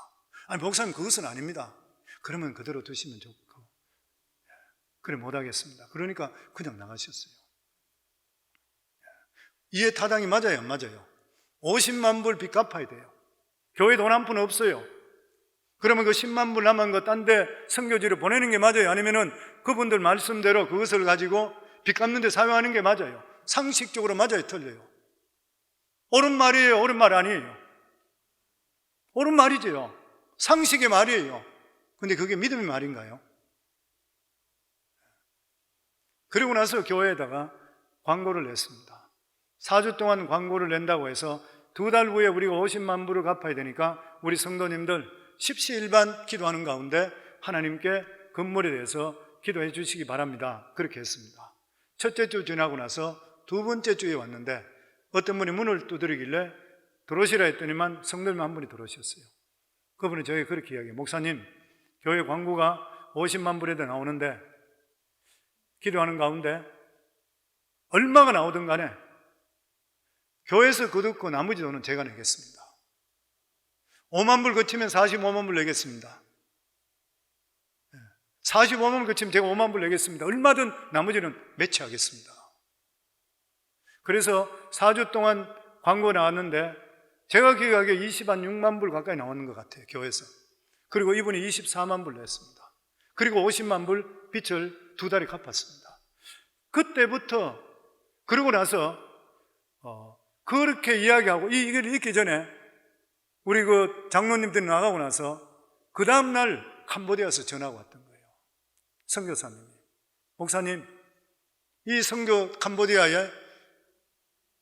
아니 목사님 그것은 아닙니다. 그러면 그대로 두시면 좋고 그래 못하겠습니다. 그러니까 그냥 나가셨어요. 이해 타당이 맞아요 안 맞아요? 50만 불 빚 갚아야 돼요. 교회 돈 한 푼 없어요. 그러면 그 10만 불 남은 거 딴 데 선교지를 보내는 게 맞아요? 아니면은 그분들 말씀대로 그것을 가지고 빚 갚는 데 사용하는 게 맞아요? 상식적으로 맞아요? 틀려요? 옳은 말이에요? 옳은 말 아니에요? 옳은 말이죠. 상식의 말이에요. 근데 그게 믿음의 말인가요? 그리고 나서 교회에다가 광고를 냈습니다. 4주 동안 광고를 낸다고 해서 2달 후에 우리가 50만 불을 갚아야 되니까 우리 성도님들 십시일반 기도하는 가운데 하나님께 건물에 대해서 기도해 주시기 바랍니다. 그렇게 했습니다. 첫째 주 지나고 나서 2번째 주에 왔는데 어떤 분이 문을 두드리길래 들어오시라 했더니만 성도님 한 분이 들어오셨어요. 그분이 저에게 그렇게 이야기해요. 목사님, 교회 광고가 50만 불에도 나오는데 기도하는 가운데 얼마가 나오든 간에 교회에서 거두고 나머지 돈은 제가 내겠습니다. 5만 불 거치면 45만 불 내겠습니다. 45만 불 거치면 제가 5만 불 내겠습니다. 얼마든 나머지는 매치하겠습니다. 그래서 4주 동안 광고 나왔는데 제가 기억하기에 26만 불 가까이 나오는 것 같아요. 교회에서. 그리고 이분이 24만 불 냈습니다. 그리고 50만 불 빚을 2달에 갚았습니다. 그때부터 그러고 나서 그렇게 이야기하고 이걸 읽기 전에 우리 그 장로님들이 나가고 나서 그 다음날 캄보디아에서 전화가 왔던 거예요. 선교사님이. 목사님, 이 선교 캄보디아에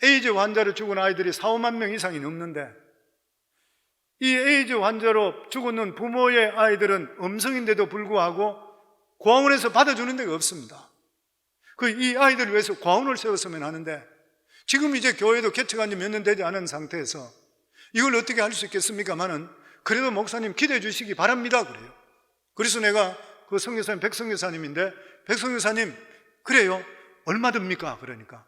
에이즈 환자로 죽은 아이들이 4, 5만 명 이상이 넘는데 이 에이즈 환자로 죽었는 부모의 아이들은 음성인데도 불구하고 고아원에서 받아주는 데가 없습니다. 이 아이들을 위해서 고아원을 세웠으면 하는데 지금 이제 교회도 개척한 지 몇 년 되지 않은 상태에서 이걸 어떻게 할 수 있겠습니까마는 그래도 목사님 기도해 주시기 바랍니다 그래요. 그래서 내가 그 선교사님 백선교사님인데 백선교사님 그래요 얼마 듭니까? 그러니까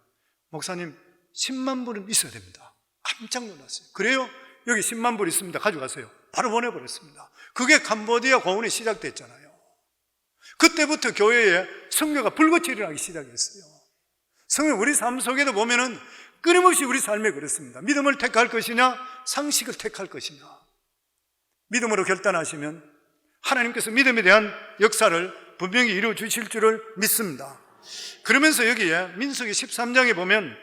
목사님 10만 불은 있어야 됩니다. 깜짝 놀랐어요. 그래요? 여기 10만 불 있습니다. 가져가세요. 바로 보내버렸습니다. 그게 캄보디아 고아원이 시작됐잖아요. 그때부터 교회에 선교가 불꽃이 일어나기 시작했어요. 성경 우리 삶 속에도 보면은 끊임없이 우리 삶에 그렇습니다. 믿음을 택할 것이냐 상식을 택할 것이냐. 믿음으로 결단하시면 하나님께서 믿음에 대한 역사를 분명히 이루어 주실 줄을 믿습니다. 그러면서 여기에 민수기 13장에 보면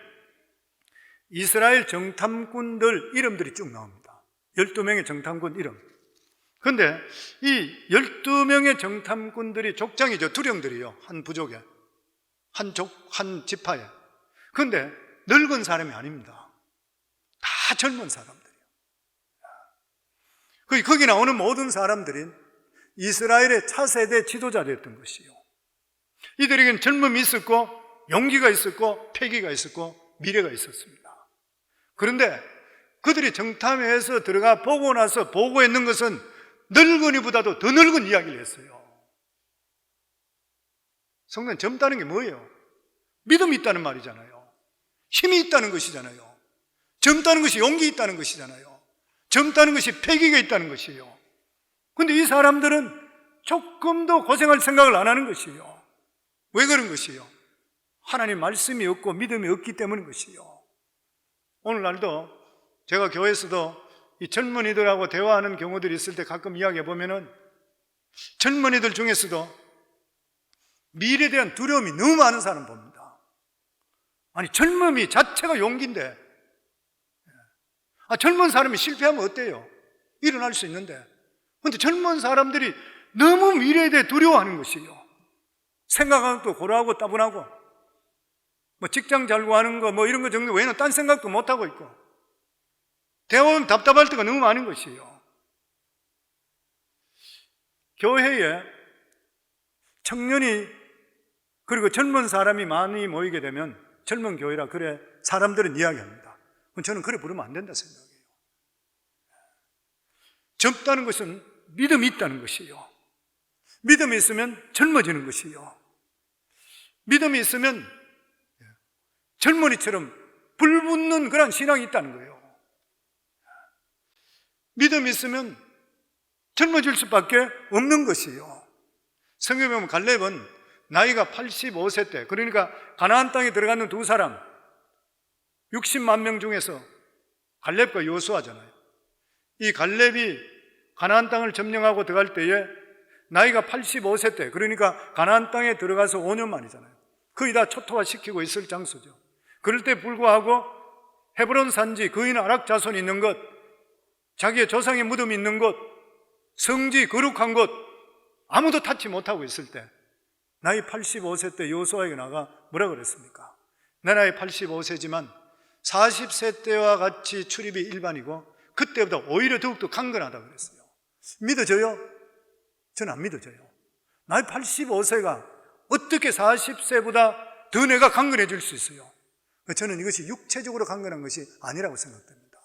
이스라엘 정탐꾼들 이름들이 쭉 나옵니다. 12명의 정탐꾼 이름. 그런데 이 12명의 정탐꾼들이 족장이죠. 두령들이요. 한 부족에. 한 지파에. 그런데 늙은 사람이 아닙니다. 다 다 젊은 사람들이에요. 거기 나오는 모든 사람들은 이스라엘의 차세대 지도자였던 것이요. 이들에게는 젊음이 있었고 용기가 있었고 패기가 있었고 미래가 있었습니다. 그런데 그들이 정탐회에서 들어가 보고 나서 보고했는 것은 늙은이보다도 더 늙은 이야기를 했어요. 성도는 젊다는 게 뭐예요? 믿음이 있다는 말이잖아요. 힘이 있다는 것이잖아요. 젊다는 것이 용기 있다는 것이잖아요. 젊다는 것이 패기가 있다는 것이에요. 그런데 이 사람들은 조금도 고생할 생각을 안 하는 것이에요. 왜 그런 것이에요? 하나님 말씀이 없고 믿음이 없기 때문인 것이에요. 오늘날도 제가 교회에서도 이 젊은이들하고 대화하는 경우들이 있을 때 가끔 이야기해 보면은 젊은이들 중에서도 미래에 대한 두려움이 너무 많은 사람 봅니다. 아니, 젊음이 자체가 용기인데, 젊은 사람이 실패하면 어때요? 일어날 수 있는데. 그런데 젊은 사람들이 너무 미래에 대해 두려워하는 것이에요. 생각하는 것도 고라하고 따분하고, 직장 잘 구하는 거, 이런 거 정도 외에는 딴 생각도 못하고 있고, 대화하면 답답할 때가 너무 많은 것이에요. 교회에 청년이 그리고 젊은 사람이 많이 모이게 되면 젊은 교회라 그래 사람들은 이야기합니다. 저는 그래 부르면 안 된다 생각해요. 젊다는 것은 믿음이 있다는 것이에요. 믿음이 있으면 젊어지는 것이에요. 믿음이 있으면 젊은이처럼 불붙는 그런 신앙이 있다는 거예요. 믿음이 있으면 젊어질 수밖에 없는 것이에요. 성경에 보면 갈렙은 나이가 85세 때, 그러니까 가나안 땅에 들어가는 두 사람 60만 명 중에서 갈렙과 여호수아잖아요. 이 갈렙이 가나안 땅을 점령하고 들어갈 때에 나이가 85세 때, 그러니까 가나안 땅에 들어가서 5년 만이잖아요. 거의 다 초토화시키고 있을 장소죠. 그럴 때 불구하고 헤브론 산지, 거인 아락 자손이 있는 곳, 자기의 조상의 무덤이 있는 곳, 성지 거룩한 곳, 아무도 닿지 못하고 있을 때 나이 85세 때 여호수아에게 나가 뭐라 그랬습니까? 내 나이 85세지만 40세 때와 같이 출입이 일반이고 그때보다 오히려 더욱더 강건하다고 그랬어요. 믿어져요? 저는 안 믿어져요. 나이 85세가 어떻게 40세보다 더 내가 강건해질 수 있어요? 저는 이것이 육체적으로 강건한 것이 아니라고 생각됩니다.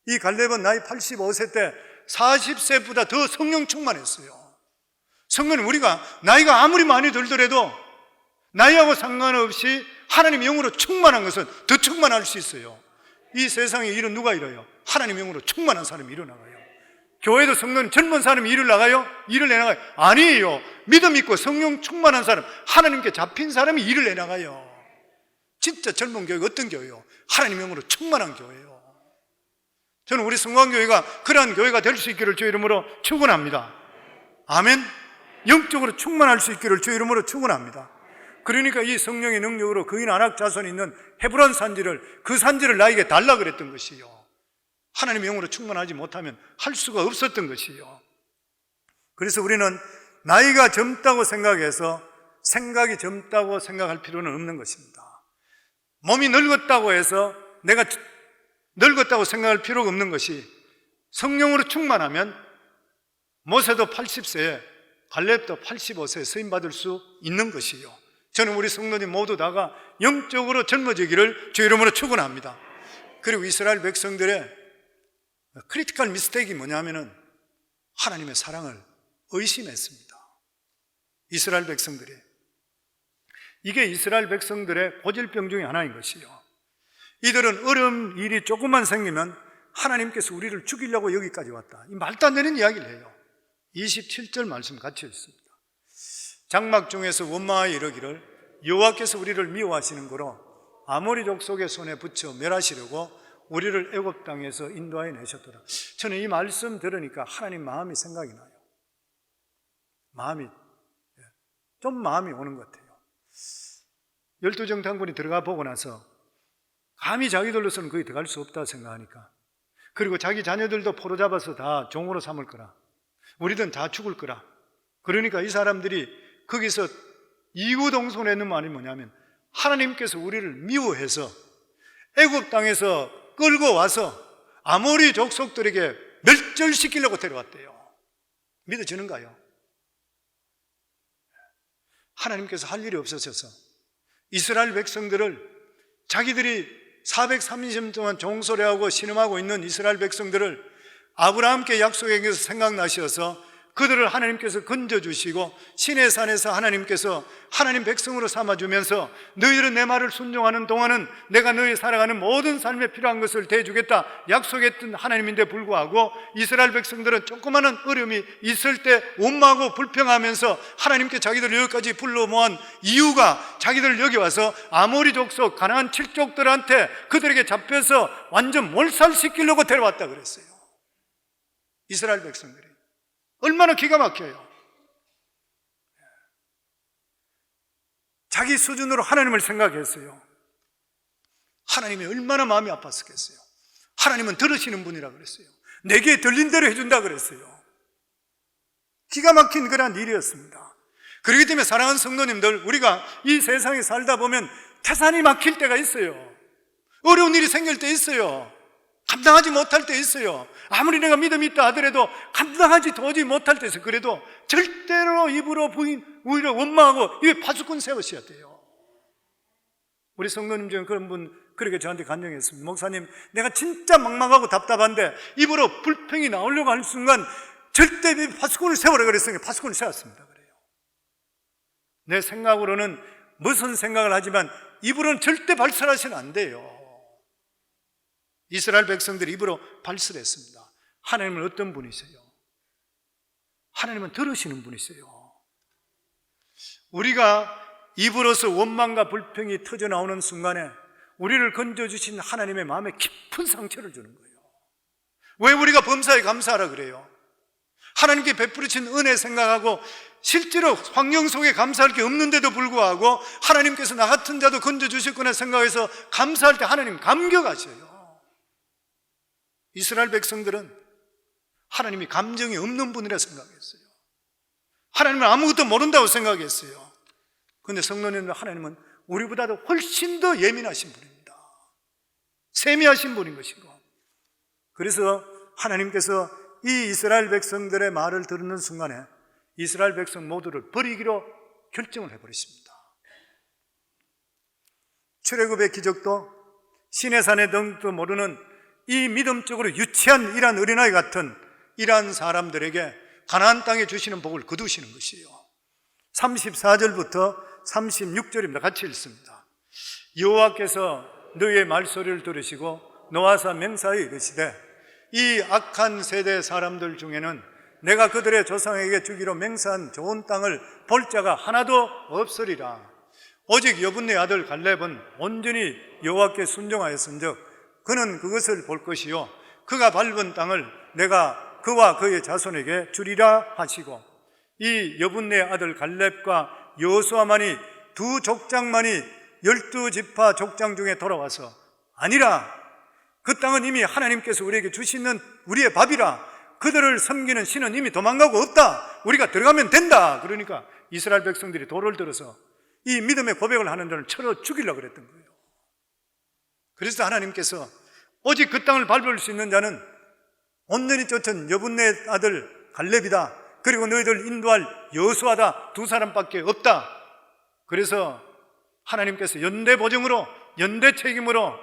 이 갈렙은 나이 85세 때 40세보다 더 성령 충만했어요. 성령은 우리가 나이가 아무리 많이 들더라도 나이하고 상관없이 하나님 영으로 충만한 것은 더 충만할 수 있어요. 이 세상에 일은 누가 이뤄요? 하나님 영으로 충만한 사람이 일어나가요. 교회도 성령 젊은 사람이 일을 나가요? 일을 내나가요? 아니에요. 믿음 있고 성령 충만한 사람, 하나님께 잡힌 사람이 일을 내나가요. 진짜 젊은 교회가 어떤 교회요? 하나님 영으로 충만한 교회예요. 저는 우리 성광교회가 그러한 교회가 될 수 있기를 주 이름으로 축원합니다. 아멘. 영적으로 충만할 수 있기를 주 이름으로 축원합니다. 그러니까 이 성령의 능력으로 거인 아락 자손이 있는 헤브론 산지를, 그 산지를 나에게 달라 그랬던 것이요. 하나님의 영으로 충만하지 못하면 할 수가 없었던 것이요. 그래서 우리는 나이가 젊다고 생각해서 생각이 젊다고 생각할 필요는 없는 것입니다. 몸이 늙었다고 해서 내가 늙었다고 생각할 필요가 없는 것이, 성령으로 충만하면 모세도 80세에 갈렙도 85세에 쓰임받을 수 있는 것이요. 저는 우리 성도님 모두 다가 영적으로 젊어지기를 주 이름으로 축원합니다. 그리고 이스라엘 백성들의 크리티컬 미스테이크가 뭐냐면은 하나님의 사랑을 의심했습니다. 이스라엘 백성들이. 이게 이스라엘 백성들의 고질병 중에 하나인 것이요. 이들은 어려운 일이 조금만 생기면 하나님께서 우리를 죽이려고 여기까지 왔다, 이 말도 안 되는 이야기를 해요. 27절 말씀 같이 있습니다. 장막 중에서 원망하여 이르기를 여호와께서 우리를 미워하시는 거로 아모리 족속의 손에 붙여 멸하시려고 우리를 애굽 땅에서 인도하여 내셨더라. 저는 이 말씀 들으니까 하나님 마음이 생각이 나요. 마음이 오는 것 같아요. 12정탐꾼이 들어가 보고 나서 감히 자기들로서는 거기 들어갈 수 없다 생각하니까, 그리고 자기 자녀들도 포로 잡아서 다 종으로 삼을 거라, 우리든 다 죽을 거라. 그러니까 이 사람들이 거기서 이구동성을 했는 말이 뭐냐면 하나님께서 우리를 미워해서 애굽 땅에서 끌고 와서 아모리 족속들에게 멸절시키려고 데려왔대요. 믿어지는가요? 하나님께서 할 일이 없으셔서 이스라엘 백성들을, 자기들이 430년 동안 종소리하고 신음하고 있는 이스라엘 백성들을 아브라함께 약속에서 생각나셔서 그들을 하나님께서 건져주시고 시내산에서 하나님께서 하나님 백성으로 삼아주면서 너희들은 내 말을 순종하는 동안은 내가 너희 살아가는 모든 삶에 필요한 것을 대주겠다 약속했던 하나님인데 불구하고 이스라엘 백성들은 조그마한 어려움이 있을 때 원망하고 불평하면서 하나님께 자기들을 여기까지 불러 모은 이유가 자기들을 여기 와서 아모리 족속 가나안 7족들한테 그들에게 잡혀서 완전 몰살시키려고 데려왔다 그랬어요. 이스라엘 백성들이 얼마나 기가 막혀요. 자기 수준으로 하나님을 생각했어요. 하나님이 얼마나 마음이 아팠겠어요. 하나님은 들으시는 분이라 그랬어요. 내게 들린 대로 해준다 그랬어요. 기가 막힌 그런 일이었습니다. 그렇기 때문에 사랑하는 성도님들, 우리가 이 세상에 살다 보면 태산이 막힐 때가 있어요. 어려운 일이 생길 때 있어요. 감당하지 못할 때 있어요. 아무리 내가 믿음이 있다 하더라도 감당하지 도저히 못할 때 있어요. 그래도 절대로 입으로 오히려 원망하고 입에 파수꾼 세우셔야 돼요. 우리 성도님 중에 그런 분 그렇게 저한테 간증했습니다. 목사님, 내가 진짜 막막하고 답답한데 입으로 불평이 나오려고 하는 순간 절대 파수꾼을 세우라 그랬으니까 파수꾼을 세웠습니다. 그래요. 내 생각으로는 무슨 생각을 하지만 입으로는 절대 발설하시면 안 돼요. 이스라엘 백성들이 입으로 발설했습니다. 하나님은 어떤 분이세요? 하나님은 들으시는 분이세요. 우리가 입으로서 원망과 불평이 터져나오는 순간에 우리를 건져주신 하나님의 마음에 깊은 상처를 주는 거예요. 왜 우리가 범사에 감사하라 그래요? 하나님께 베풀으신 은혜 생각하고 실제로 환경 속에 감사할 게 없는데도 불구하고 하나님께서 나 같은 자도 건져주셨구나 생각해서 감사할 때 하나님 감격하셔요. 이스라엘 백성들은 하나님이 감정이 없는 분이라 생각했어요. 하나님은 아무것도 모른다고 생각했어요. 그런데 성도님들, 하나님은 우리보다도 훨씬 더 예민하신 분입니다. 세미하신 분인 것이고, 그래서 하나님께서 이 이스라엘 백성들의 말을 듣는 순간에 이스라엘 백성 모두를 버리기로 결정을 해버리십니다. 출애굽의 기적도 시내산에 등도 모르는 이 믿음적으로 유치한 이란 어린아이 같은 이란 사람들에게 가나안 땅에 주시는 복을 거두시는 것이에요. 34절부터 36절입니다. 같이 읽습니다. 여호와께서 너희의 말소리를 들으시고 노아사 맹사에 이르시되 이 악한 세대 사람들 중에는 내가 그들의 조상에게 주기로 맹세한 좋은 땅을 볼 자가 하나도 없으리라. 오직 여분네 아들 갈렙은 온전히 여호와께 순종하였은즉 그는 그것을 볼 것이요 그가 밟은 땅을 내가 그와 그의 자손에게 주리라 하시고, 이 여분네 아들 갈렙과 여호수아만이 두 족장만이 12지파 족장 중에 돌아와서 아니라 그 땅은 이미 하나님께서 우리에게 주시는 우리의 밥이라, 그들을 섬기는 신은 이미 도망가고 없다, 우리가 들어가면 된다. 그러니까 이스라엘 백성들이 돌을 들어서 이 믿음의 고백을 하는 자를 쳐서 죽이려고 그랬던 거예요. 그래서 하나님께서 오직 그 땅을 밟을 수 있는 자는 온전히 쫓은 여분네 아들 갈렙이다, 그리고 너희들 인도할 여호수아다, 두 사람밖에 없다. 그래서 하나님께서 연대 보증으로, 연대 책임으로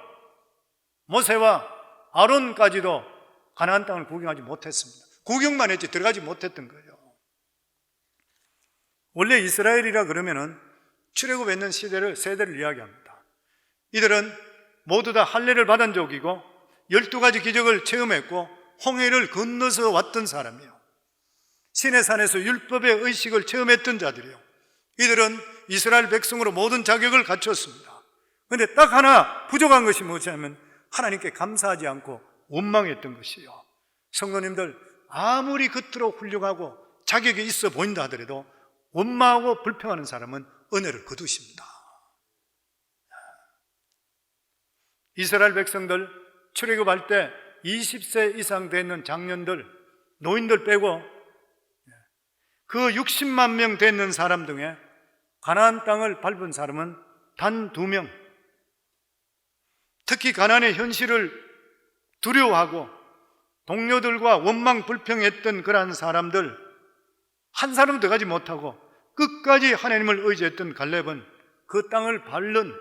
모세와 아론까지도 가나안 땅을 구경하지 못했습니다. 구경만 했지 들어가지 못했던 거예요. 원래 이스라엘이라 그러면은 출애굽했는 세대를 이야기합니다. 이들은 모두 다 할례를 받은 족이고 12가지 기적을 체험했고 홍해를 건너서 왔던 사람이에요. 시내산에서 율법의 의식을 체험했던 자들이에요. 이들은 이스라엘 백성으로 모든 자격을 갖췄습니다. 그런데 딱 하나 부족한 것이 뭐냐면 하나님께 감사하지 않고 원망했던 것이에요. 성도님들, 아무리 겉으로 훌륭하고 자격이 있어 보인다 하더라도 원망하고 불평하는 사람은 은혜를 거두십니다. 이스라엘 백성들 출애굽할 때 20세 이상 되는 장년들, 노인들 빼고 그 60만 명 되는 사람 중에 가나안 땅을 밟은 사람은 단 2명. 특히 가나안의 현실을 두려워하고 동료들과 원망 불평했던 그러한 사람들 한 사람도 가지 못하고 끝까지 하나님을 의지했던 갈렙은 그 땅을 밟는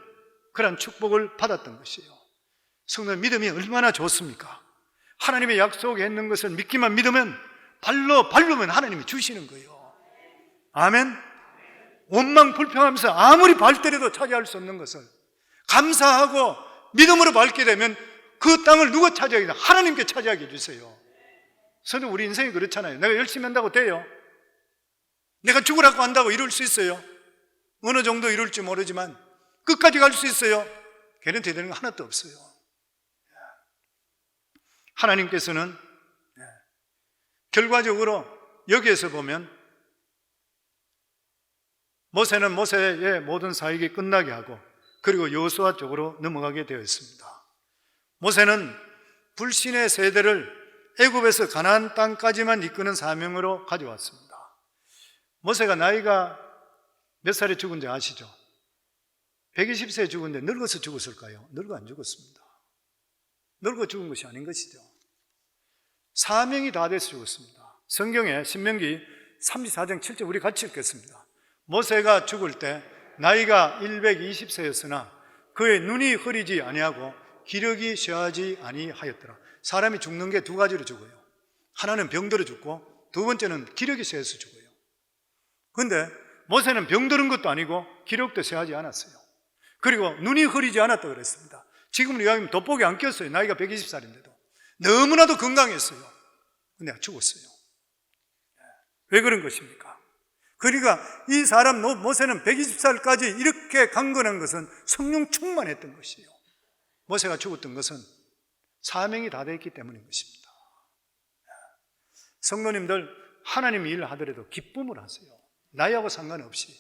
그러한 축복을 받았던 것이에요. 성도님, 믿음이 얼마나 좋습니까? 하나님의 약속에 있는 것을 믿기만 믿으면 밟으면 하나님이 주시는 거예요. 아멘. 원망 불평하면서 아무리 밟더라도 차지할 수 없는 것을 감사하고 믿음으로 밟게 되면 그 땅을 누가 차지하게 돼? 하나님께 차지하게 해주세요. 저는 우리 인생이 그렇잖아요. 내가 열심히 한다고 돼요? 내가 죽으라고 한다고 이룰 수 있어요? 어느 정도 이룰지 모르지만 끝까지 갈 수 있어요? 개런티 되는 거 하나도 없어요. 하나님께서는 결과적으로 여기에서 보면 모세는 모세의 모든 사역이 끝나게 하고 그리고 여호수아 쪽으로 넘어가게 되어 있습니다. 모세는 불신의 세대를 애굽에서 가나안 땅까지만 이끄는 사명으로 가져왔습니다. 모세가 나이가 몇 살에 죽은지 아시죠? 120세에 죽은데 늙어서 죽었을까요? 늙어 안 죽었습니다. 늙어 죽은 것이 아닌 것이죠. 사명이 다 돼서 죽었습니다. 성경에 신명기 34장 7절 우리 같이 읽겠습니다. 모세가 죽을 때 나이가 120세였으나 그의 눈이 흐리지 아니하고 기력이 쇠하지 아니하였더라. 사람이 죽는 게 두 가지로 죽어요. 하나는 병들어 죽고 두 번째는 기력이 쇠해서 죽어요. 그런데 모세는 병들은 것도 아니고 기력도 쇠하지 않았어요. 그리고 눈이 흐리지 않았다고 그랬습니다. 지금은 이야기하면 돋보기 안 꼈어요. 나이가 120살인데도 너무나도 건강했어요. 근데 죽었어요. 왜 그런 것입니까? 그러니까 이 사람 모세는 120살까지 이렇게 강건한 것은 성령 충만했던 것이에요. 모세가 죽었던 것은 사명이 다 되어 있기 때문인 것입니다. 성도님들, 하나님 일 하더라도 기쁨을 하세요. 나이하고 상관없이.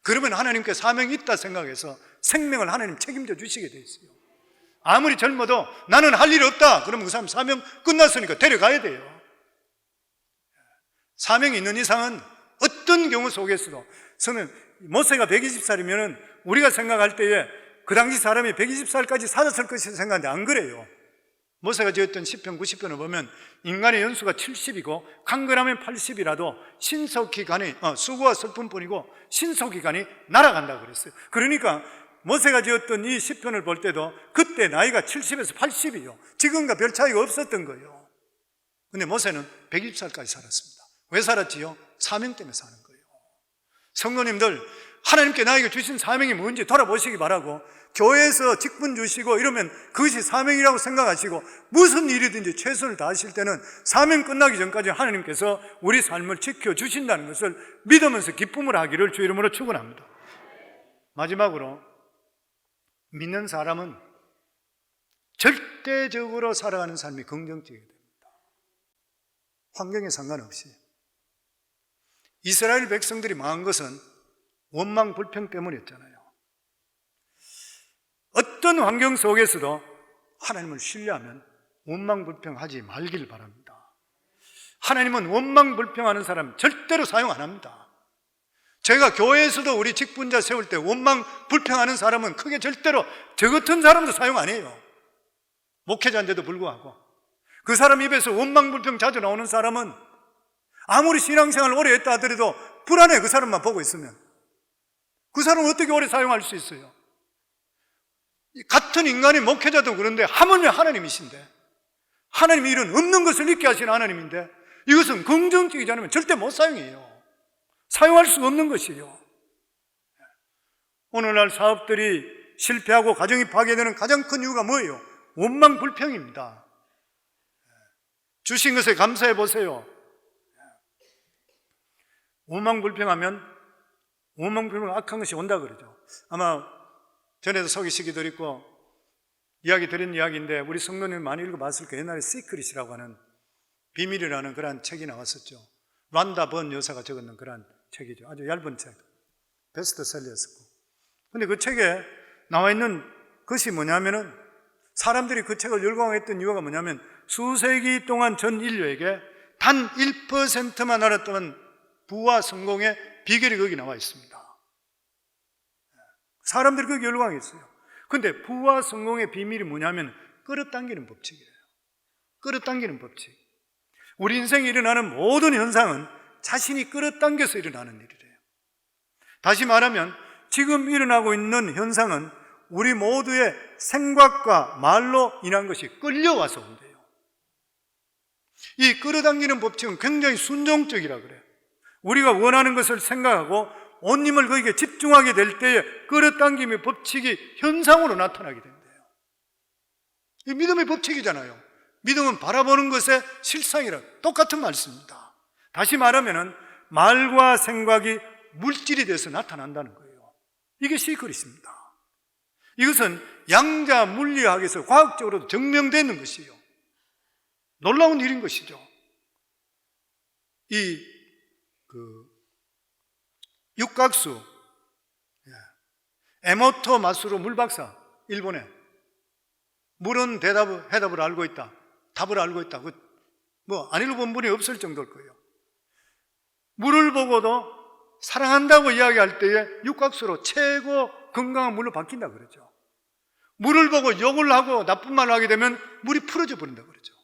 그러면 하나님께 사명이 있다 생각해서 생명을 하나님 책임져 주시게 돼 있어요. 아무리 젊어도 나는 할 일 없다 그러면 그 사람 사명 끝났으니까 데려가야 돼요. 사명이 있는 이상은 어떤 경우 속에서도, 저는 모세가 120살이면 우리가 생각할 때에 그 당시 사람이 120살까지 살았을 것이 생각하는데 안 그래요. 모세가 지었던 10편, 90편을 보면 인간의 연수가 70이고 강건하면 80이라도 신속기간이 수고와 슬픔뿐이고 신속기간이 날아간다고 그랬어요. 그러니까 모세가 지었던 이 10편을 볼 때도 그때 나이가 70에서 80이요. 지금과 별 차이가 없었던 거예요. 근데 모세는 120살까지 살았습니다. 왜 살았지요? 사명 때문에 사는 거예요. 성도님들, 하나님께 나에게 주신 사명이 뭔지 돌아보시기 바라고, 교회에서 직분 주시고 이러면 그것이 사명이라고 생각하시고 무슨 일이든지 최선을 다하실 때는 사명 끝나기 전까지 하나님께서 우리 삶을 지켜주신다는 것을 믿으면서 기쁨을 하기를 주 이름으로 축원합니다. 마지막으로, 믿는 사람은 절대적으로 살아가는 삶이 긍정적이게 됩니다. 환경에 상관없이. 이스라엘 백성들이 망한 것은 원망 불평 때문이었잖아요. 어떤 환경 속에서도 하나님을 신뢰하면 원망 불평하지 말길 바랍니다. 하나님은 원망 불평하는 사람 절대로 사용 안 합니다. 제가 교회에서도 우리 직분자 세울 때 원망 불평하는 사람은 크게 절대로 저 같은 사람도 사용 안 해요. 목회자인데도 불구하고. 그 사람 입에서 원망 불평 자주 나오는 사람은 아무리 신앙생활을 오래 했다 하더라도 불안해. 그 사람만 보고 있으면. 그 사람은 어떻게 오래 사용할 수 있어요? 같은 인간의 목회자도 그런데 하물며 하나님이신데, 하나님의 일은 없는 것을 있게 하시는 하나님인데 이것은 긍정적이지 않으면 절대 못 사용해요. 사용할 수가 없는 것이에요. 오늘날 사업들이 실패하고 가정이 파괴되는 가장 큰 이유가 뭐예요? 원망 불평입니다. 주신 것에 감사해 보세요. 원망 불평하면 원망 불평 악한 것이 온다 그러죠. 아마 전에도 소개시켜 드렸고 이야기 드린 이야기인데 우리 성도님 많이 읽어봤을 거예요. 옛날에 시크릿이라고 하는 비밀이라는 그런 책이 나왔었죠. 란다 번 여사가 적었는 그런 책이죠. 아주 얇은 책, 베스트셀러였었고. 근데 그 책에 나와 있는 것이 뭐냐면은, 사람들이 그 책을 열광했던 이유가 뭐냐면 수세기 동안 전 인류에게 단 1%만 알았던 부와 성공의 비결이 거기 나와 있습니다. 사람들이 거기 열광했어요. 근데 부와 성공의 비밀이 뭐냐면 끌어당기는 법칙이에요. 끌어당기는 법칙. 우리 인생에 일어나는 모든 현상은 자신이 끌어당겨서 일어나는 일이래요. 다시 말하면 지금 일어나고 있는 현상은 우리 모두의 생각과 말로 인한 것이 끌려와서 온대요. 이 끌어당기는 법칙은 굉장히 순종적이라 그래요. 우리가 원하는 것을 생각하고 온 힘을 거기에 집중하게 될 때에 끌어당김의 법칙이 현상으로 나타나게 된대요. 이 믿음의 법칙이잖아요. 믿음은 바라보는 것의 실상이라 똑같은 말씀입니다. 다시 말하면 말과 생각이 물질이 돼서 나타난다는 거예요. 이게 시크릿입니다. 이것은 양자 물리학에서 과학적으로도 증명되는 것이에요. 놀라운 일인 것이죠. 이 육각수 에모토 마수로 물박사, 일본에 물은 해답을 알고 있다, 답을 알고 있다. 안 읽어본 분이 없을 정도일 거예요. 물을 보고도 사랑한다고 이야기할 때에 육각수로 최고 건강한 물로 바뀐다 그러죠. 물을 보고 욕을 하고 나쁜 말을 하게 되면 물이 풀어져 버린다 그러죠.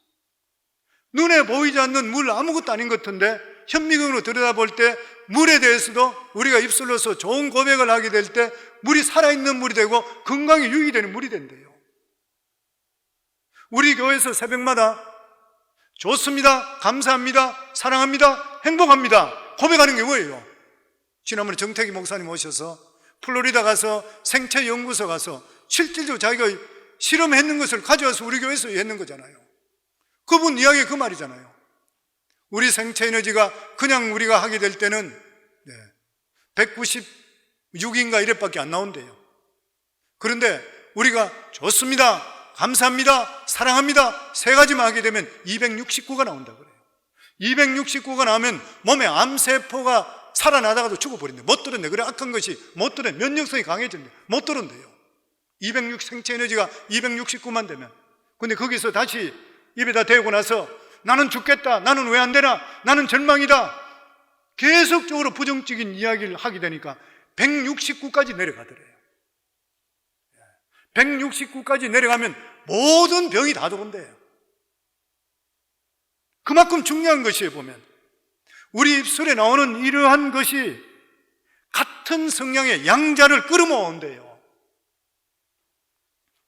눈에 보이지 않는 물 아무것도 아닌 것 같은데 현미경으로 들여다볼 때 물에 대해서도 우리가 입술로서 좋은 고백을 하게 될 때 물이 살아있는 물이 되고 건강에 유익이 되는 물이 된대요. 우리 교회에서 새벽마다 좋습니다, 감사합니다, 사랑합니다, 행복합니다 고백하는 게 뭐예요? 지난번에 정태기 목사님 오셔서 플로리다 가서 생체연구소 가서 실질적으로 자기가 실험했는 것을 가져와서 우리 교회에서 했는 거잖아요. 그분 이야기 그 말이잖아요. 우리 생체 에너지가 그냥 우리가 하게 될 때는 196인가 이래밖에 안 나온대요. 그런데 우리가 좋습니다, 감사합니다, 사랑합니다 세 가지만 하게 되면 269가 나온다고 그래요. 269가 나오면 몸에 암세포가 살아나다가도 죽어버린대. 못 들었네. 그래 악한 것이 못 들어 면역성이 강해진대. 못 들은데요. 206 생체 에너지가 269만 되면. 근데 거기서 다시 입에다 대고 나서 나는 죽겠다, 나는 왜 안 되나, 나는 절망이다, 계속적으로 부정적인 이야기를 하게 되니까 169까지 내려가더래요. 169까지 내려가면 모든 병이 다 들어온대요. 그만큼 중요한 것이에요. 보면 우리 입술에 나오는 이러한 것이 같은 성향의 양자를 끌어모은대요.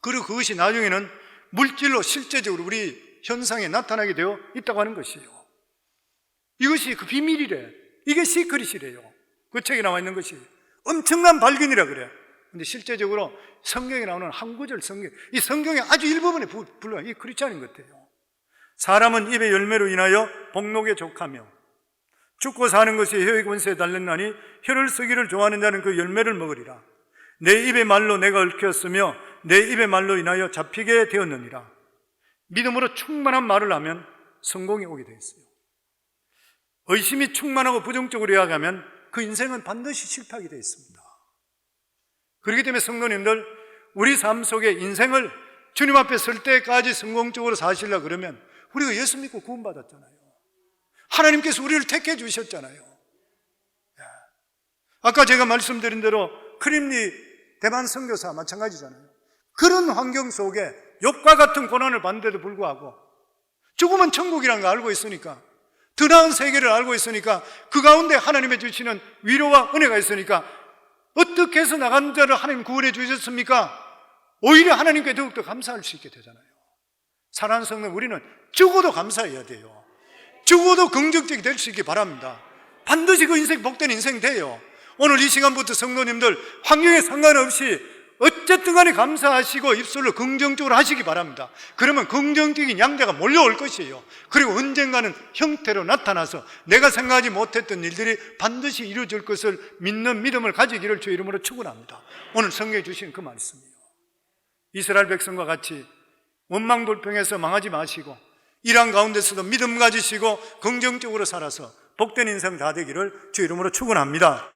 그리고 그것이 나중에는 물질로 실제적으로 우리 현상에 나타나게 되어 있다고 하는 것이에요. 이것이 그 비밀이래. 이게 시크릿이래요. 그 책에 나와 있는 것이 엄청난 발견이라 그래. 근데 실제적으로 성경에 나오는 한 구절 성경, 이 성경의 아주 일부분에 불과한 이 크리스찬인 것 같아요. 사람은 입의 열매로 인하여 복록에 족하며 죽고 사는 것이 혀의 권세에 달렸나니 혀를 쓰기를 좋아하는 자는 그 열매를 먹으리라. 내 입의 말로 내가 얽혔으며 내 입의 말로 인하여 잡히게 되었느니라. 믿음으로 충만한 말을 하면 성공이 오게 되어 있어요. 의심이 충만하고 부정적으로 이야기하면 그 인생은 반드시 실패하게 되어 있습니다. 그렇기 때문에 성도님들, 우리 삶 속에 인생을 주님 앞에 설 때까지 성공적으로 사시려고 그러면 우리가 예수 믿고 구원받았잖아요. 하나님께서 우리를 택해 주셨잖아요. 아까 제가 말씀드린 대로 크림리 대만 선교사 마찬가지잖아요. 그런 환경 속에 욥과 같은 고난을 받는데도 불구하고 죽으면 천국이라는 걸 알고 있으니까, 더 나은 세계를 알고 있으니까, 그 가운데 하나님의 주시는 위로와 은혜가 있으니까 어떻게 해서 나간 자를 하나님 구원해 주셨습니까? 오히려 하나님께 더욱더 감사할 수 있게 되잖아요. 사랑하는 성도, 우리는 죽어도 감사해야 돼요. 죽어도 긍정적이 될 수 있기 바랍니다. 반드시 그 인생 복된 인생 돼요. 오늘 이 시간부터 성도님들 환경에 상관없이 어쨌든 간에 감사하시고 입술로 긍정적으로 하시기 바랍니다. 그러면 긍정적인 양자가 몰려올 것이에요. 그리고 언젠가는 형태로 나타나서 내가 생각하지 못했던 일들이 반드시 이루어질 것을 믿는 믿음을 가지기를 주의 이름으로 축원합니다. 오늘 성경에 주신 그 말씀이에요. 이스라엘 백성과 같이 원망불평해서 망하지 마시고 이란 가운데서도 믿음 가지시고 긍정적으로 살아서 복된 인생 다 되기를 주의 이름으로 축원합니다.